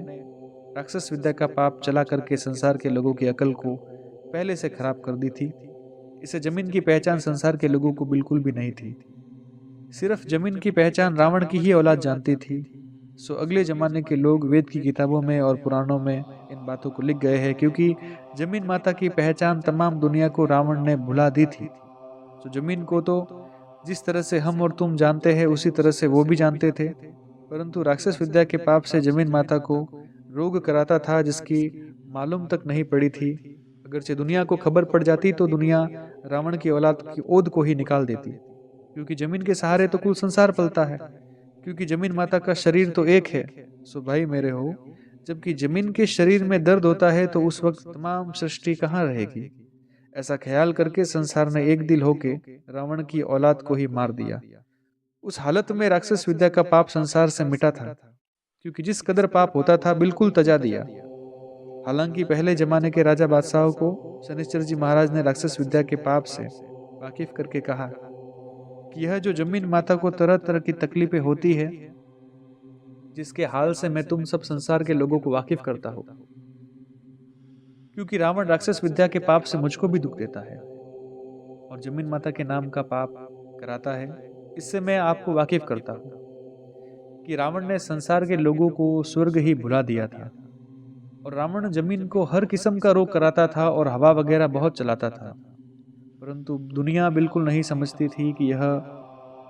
राक्षस विद्या का पाप चला करके संसार के लोगों की अकल को पहले से खराब कर दी थी। इसे जमीन की पहचान संसार के लोगों को बिल्कुल भी नहीं थी, सिर्फ जमीन की पहचान रावण की ही औलाद जानती थी। सो अगले जमाने के लोग वेद की किताबों में और पुराणों में इन बातों को लिख गए हैं, क्योंकि जमीन माता की पहचान तमाम दुनिया को रावण ने भुला दी थी। तो जमीन को तो जिस तरह से हम और तुम जानते हैं उसी तरह से वो भी जानते थे, परंतु राक्षस विद्या के पाप से जमीन माता को रोग कराता था जिसकी मालूम तक नहीं पड़ी थी। अगरचे दुनिया को खबर पड़ जाती तो दुनिया रावण की औलाद की ओद को ही निकाल देती, क्योंकि जमीन के सहारे तो कुल संसार पलता है, क्योंकि जमीन माता का शरीर तो एक है। सो भाई मेरे हो, जबकि जमीन के शरीर में दर्द होता है तो उस वक्त तमाम सृष्टि कहाँ रहेगी। ऐसा ख्याल करके संसार ने एक दिल होके रावण की औलाद को ही मार दिया। उस हालत में राक्षस विद्या का पाप संसार से मिटा था, क्योंकि जिस कदर पाप होता था बिल्कुल तजा दिया। हालांकि पहले जमाने के राजा बादशाहों को शनिश्चर जी महाराज ने राक्षस विद्या के पाप से वाकिफ करके कहा कि यह जो जमीन माता को तरह तरह की तकलीफें होती है, जिसके हाल से मैं तुम सब संसार के लोगों को वाकिफ करता हूं, क्योंकि रावण राक्षस विद्या के पाप से मुझको भी दुख देता है और जमीन माता के नाम का पाप कराता है। इससे मैं आपको वाकिफ करता हूं कि रावण ने संसार के लोगों को स्वर्ग ही भुला दिया था। और रावण जमीन को हर किस्म का रोग कराता था और हवा वगैरह बहुत चलाता था, परंतु दुनिया बिल्कुल नहीं समझती थी कि यह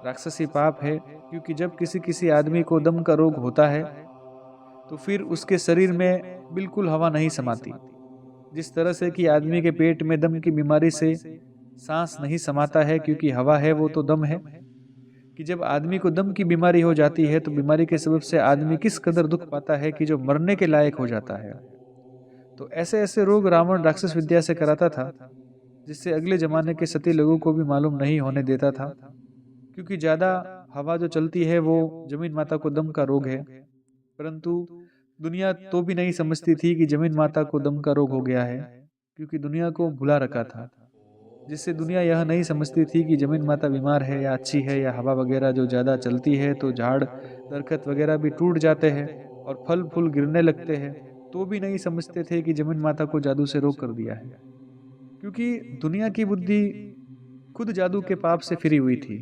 राक्षसी पाप है, क्योंकि जब किसी किसी आदमी को दम का रोग होता है तो फिर उसके शरीर में बिल्कुल हवा नहीं समाती। जिस तरह से कि आदमी के पेट में दम की बीमारी से सांस नहीं समाता है, क्योंकि हवा है वो तो दम है, कि जब आदमी को दम की बीमारी हो जाती है तो बीमारी के सबब से आदमी किस कदर दुख पाता है कि जो मरने के लायक हो जाता है। तो ऐसे ऐसे रोग रावण राक्षस विद्या से कराता था, जिससे अगले जमाने के सती लोगों को भी मालूम नहीं होने देता था, क्योंकि ज्यादा हवा जो चलती है वो जमीन माता को दम का रोग है। परंतु दुनिया तो भी नहीं समझती थी कि जमीन माता को दम का रोग हो गया है, क्योंकि दुनिया को भुला रखा था। जिससे दुनिया यह नहीं समझती थी कि जमीन माता बीमार है या अच्छी है, या हवा वगैरह जो ज़्यादा चलती है तो झाड़ दरख्त वगैरह भी टूट जाते हैं और फल फूल गिरने लगते हैं, तो भी नहीं समझते थे कि जमीन माता को जादू से रोक कर दिया है, क्योंकि दुनिया की बुद्धि खुद जादू के पाप से फिरी हुई थी।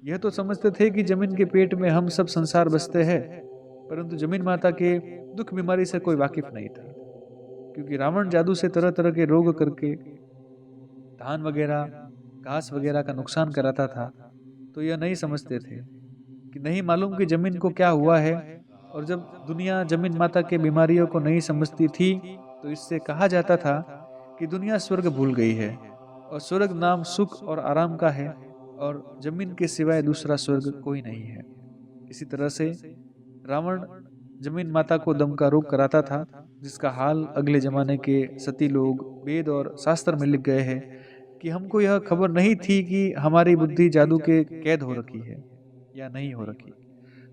यह तो समझते थे कि जमीन के पेट में हम सब संसार बसते हैं, परंतु जमीन माता के दुख बीमारी से कोई वाकिफ नहीं था, क्योंकि रावण जादू से तरह तरह के रोग करके धान वगैरह घास वगैरह का नुकसान कराता था। तो यह नहीं समझते थे कि नहीं मालूम कि जमीन को क्या हुआ है। और जब दुनिया जमीन माता के बीमारियों को नहीं समझती थी तो इससे कहा जाता था कि दुनिया स्वर्ग भूल गई है, और स्वर्ग नाम सुख और आराम का है, और जमीन के सिवाय दूसरा स्वर्ग कोई नहीं है। इसी तरह से रावण जमीन माता को दम का रोग कराता था, जिसका हाल अगले जमाने के सती लोग वेद और शास्त्र में लिख गए हैं कि हमको यह खबर नहीं थी कि हमारी बुद्धि जादू के कैद हो रखी है या नहीं हो रखी।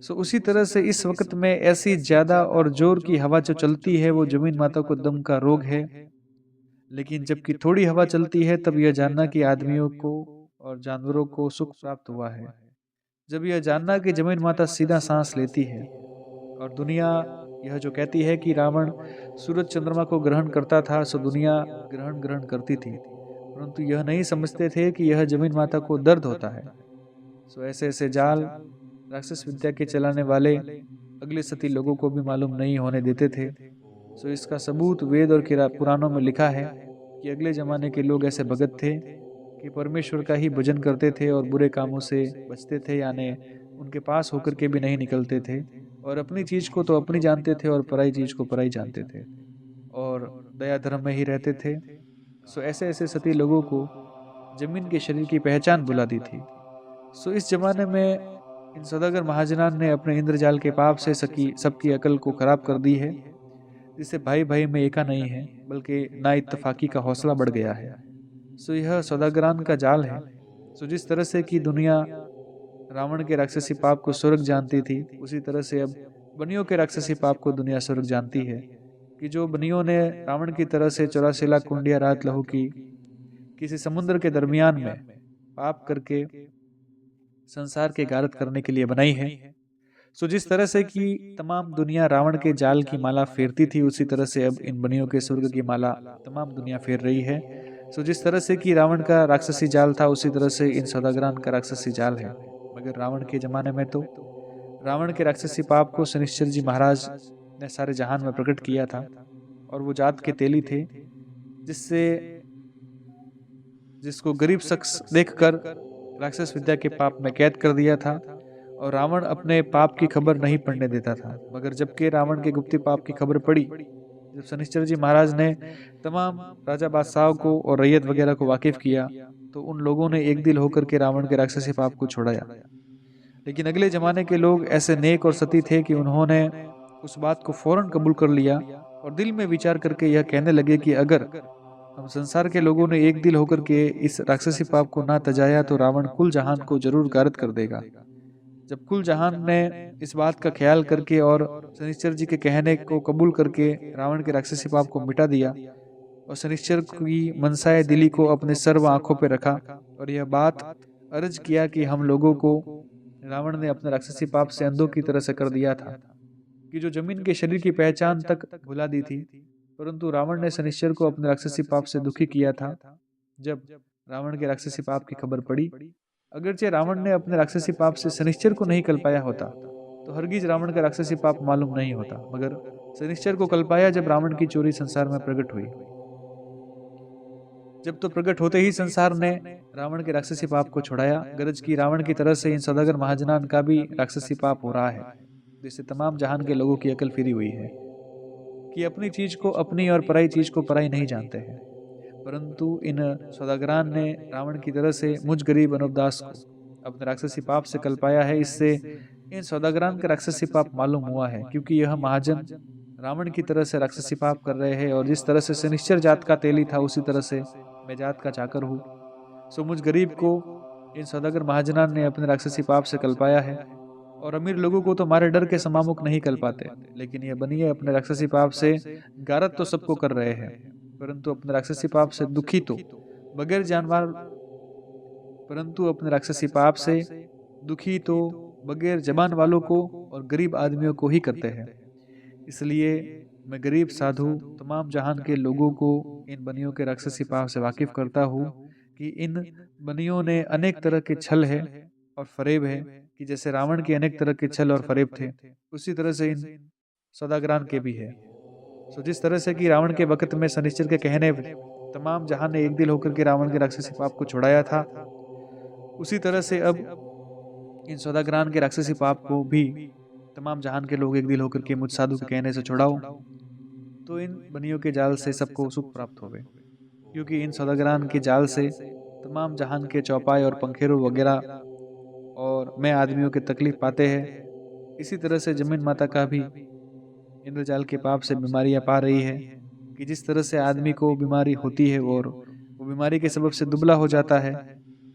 सो उसी तरह से इस वक्त में ऐसी ज्यादा और जोर की हवा जो चलती है वो जमीन माता को दम का रोग है। लेकिन जबकि थोड़ी हवा चलती है तब यह जानना कि आदमियों को और जानवरों को सुख प्राप्त हुआ है। जब यह जानना कि जमीन माता सीधा सांस लेती है और दुनिया यह जो कहती है कि रावण सूरज चंद्रमा को ग्रहण करता था, सो दुनिया ग्रहण ग्रहण करती थी, परंतु यह नहीं समझते थे कि यह जमीन माता को दर्द होता है। सो ऐसे ऐसे जाल राक्षस विद्या के चलाने वाले अगले सती लोगों को भी मालूम नहीं होने देते थे। सो इसका सबूत वेद और पुराणों में लिखा है कि अगले जमाने के लोग ऐसे भगत थे कि परमेश्वर का ही भजन करते थे और बुरे कामों से बचते थे, यानी उनके पास होकर के भी नहीं निकलते थे, और अपनी चीज को तो अपनी जानते थे और पराई चीज को पराई जानते थे, और दया धर्म में ही रहते थे। सो ऐसे ऐसे सती लोगों को जमीन के शरीर की पहचान बुला दी थी। सो इस जमाने में इन सौदागर महाजनान ने अपने इंद्रजाल के पाप से सकी सबकी अकल को खराब कर दी है, जिससे भाई भाई में एका नहीं है बल्कि ना इत्तफाकी का हौसला बढ़ गया है। सो यह सौदागरान का जाल है। सो जिस तरह से कि दुनिया रावण के राक्षसी पाप को स्वर्ग जानती थी, उसी तरह से अब बनियों के राक्षसी पाप को दुनिया स्वर्ग जानती है। कि जो बनियों ने रावण की तरह से 84 लाख कुंडिया रात लहू की किसी समुद्र के दरमियान में पाप करके संसार के गारत करने के लिए बनाई है। सो जिस तरह से कि तमाम दुनिया रावण के जाल की माला फेरती थी, उसी तरह से अब इन बनियों के स्वर्ग की माला तमाम दुनिया फेर रही है। सो जिस तरह से कि रावण का राक्षसी जाल था, उसी तरह से इन सौदागरान का राक्षसी जाल है। मगर रावण के जमाने में तो रावण के राक्षसी पाप को शनिश्चर जी महाराज ने सारे जहान में प्रकट किया था, और वो जात के तेली थे, जिससे जिसको गरीब शख्स देखकर राक्षस विद्या के पाप में कैद कर दिया था, और रावण अपने पाप की खबर नहीं पड़ने देता था। मगर जबकि रावण के गुप्ती पाप की खबर पड़ी, जब शनिश्चर जी महाराज ने तमाम राजा बादशाहों को और रैयत वगैरह को वाकिफ किया, तो उन लोगों ने एक दिल होकर के रावण के राक्षसी पाप को छोड़ाया। लेकिन अगले जमाने के लोग ऐसे नेक और सती थे कि उन्होंने उस बात को फौरन कबूल कर लिया और दिल में विचार करके यह कहने लगे कि अगर हम संसार के लोगों ने एक दिल होकर के इस राक्षसी पाप को ना तजाया तो रावण कुल जहान को जरूर गारत कर देगा। जब कुल जहान ने इस बात का ख्याल करके और शनिश्चर जी के कहने को कबूल करके रावण के राक्षसी पाप को मिटा दिया, और शनिश्चर की मनसाए दिली को अपने सर्व आंखों पर रखा, और यह बात अर्ज किया कि हम लोगों को रावण ने अपने राक्षसी पाप से अंधों की तरह से कर दिया था, कि जो जमीन के शरीर की पहचान तक भुला दी थी। परंतु रावण ने शनिश्चर को अपने राक्षसी पाप से दुखी किया था। जब रावण के राक्षसी पाप की खबर पड़ी, अगरचे रावण ने अपने राक्षसी पाप से शनिश्चर को नहीं कल पाया होता, तो हरगिज रावण का राक्षसी पाप मालूम नहीं होता, मगर शनिश्चर को कल पाया जब रावण की चोरी संसार में प्रकट हुई। जब तो प्रकट होते ही संसार ने रावण के राक्षसी पाप को छुड़ाया। गरज की रावण की तरह से इन सौदागर महाजनान का भी राक्षसी पाप हो रहा है, जिससे तमाम जहान के लोगों की अकल फिरी हुई है कि अपनी चीज को अपनी और पराई चीज को पराई नहीं जानते हैं। परंतु इन सौदागरान ने रावण की तरह से मुझ गरीब अनुपदास को अपने राक्षसी पाप से कल पाया है। इससे इन सौदागरान का राक्षसी पाप मालूम हुआ है, क्योंकि यह महाजन रावण की तरह से राक्षसी पाप कर रहे हैं, और जिस तरह से शनिश्चर जात का तेली था, उसी तरह से मैं जात का चाकर हूँ। सो मुझ गरीब को इन सौदागर महाजनान ने अपने राक्षसी पाप से कल पाया है, और अमीर लोगों को तो मारे डर के समामुख नहीं कल पाते। लेकिन ये बनिए अपने राक्षसी पाप से गारत तो सबको कर रहे हैं, परंतु अपने राक्षसी पाप से दुखी तो बगैर जानवर परंतु अपने राक्षसी पाप से दुखी तो बगैर जबान वालों को और गरीब आदमियों को ही करते हैं। इसलिए मैं गरीब साधु तमाम जहान के लोगों को इन बनियों के राक्षसी पाप से वाकिफ करता हूँ कि इन बनियों ने अनेक तरह के छल है और फरेब है, कि जैसे रावण के अनेक तरह के छल और फरेब थे, उसी तरह से इन सौदागरान के भी है। सो जिस तरह से कि रावण के वक्त में शनिश्चर के कहने तमाम जहान ने एक दिल होकर के रावण के राक्षसी पाप को छुड़ाया था, उसी तरह से अब इन सौदागरान के राक्षसी पाप को भी तमाम जहान के लोग एक दिल होकर के मुझ साधु के कहने से छुड़ाओ, तो इन बनियों के जाल से सबको सुख प्राप्त होवे। क्योंकि इन सौदागरान के जाल से तमाम जहान के चौपाए और पंखेरों वगैरह और मैं आदमियों के तकलीफ पाते हैं। इसी तरह से जमीन माता का भी इंद्रजाल के पाप से बीमारियां पा रही है कि जिस तरह से आदमी को बीमारी होती है और वो बीमारी के सबब से दुबला हो जाता है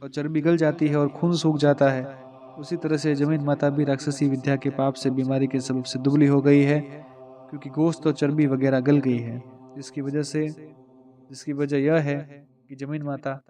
और चर्बी गल जाती है और खून सूख जाता है, उसी तरह से जमीन माता भी राक्षसी विद्या के पाप से बीमारी के सबब से दुबली हो गई है, क्योंकि गोश्त और चर्बी वगैरह गल गई है, जिसकी वजह यह है कि जमीन माता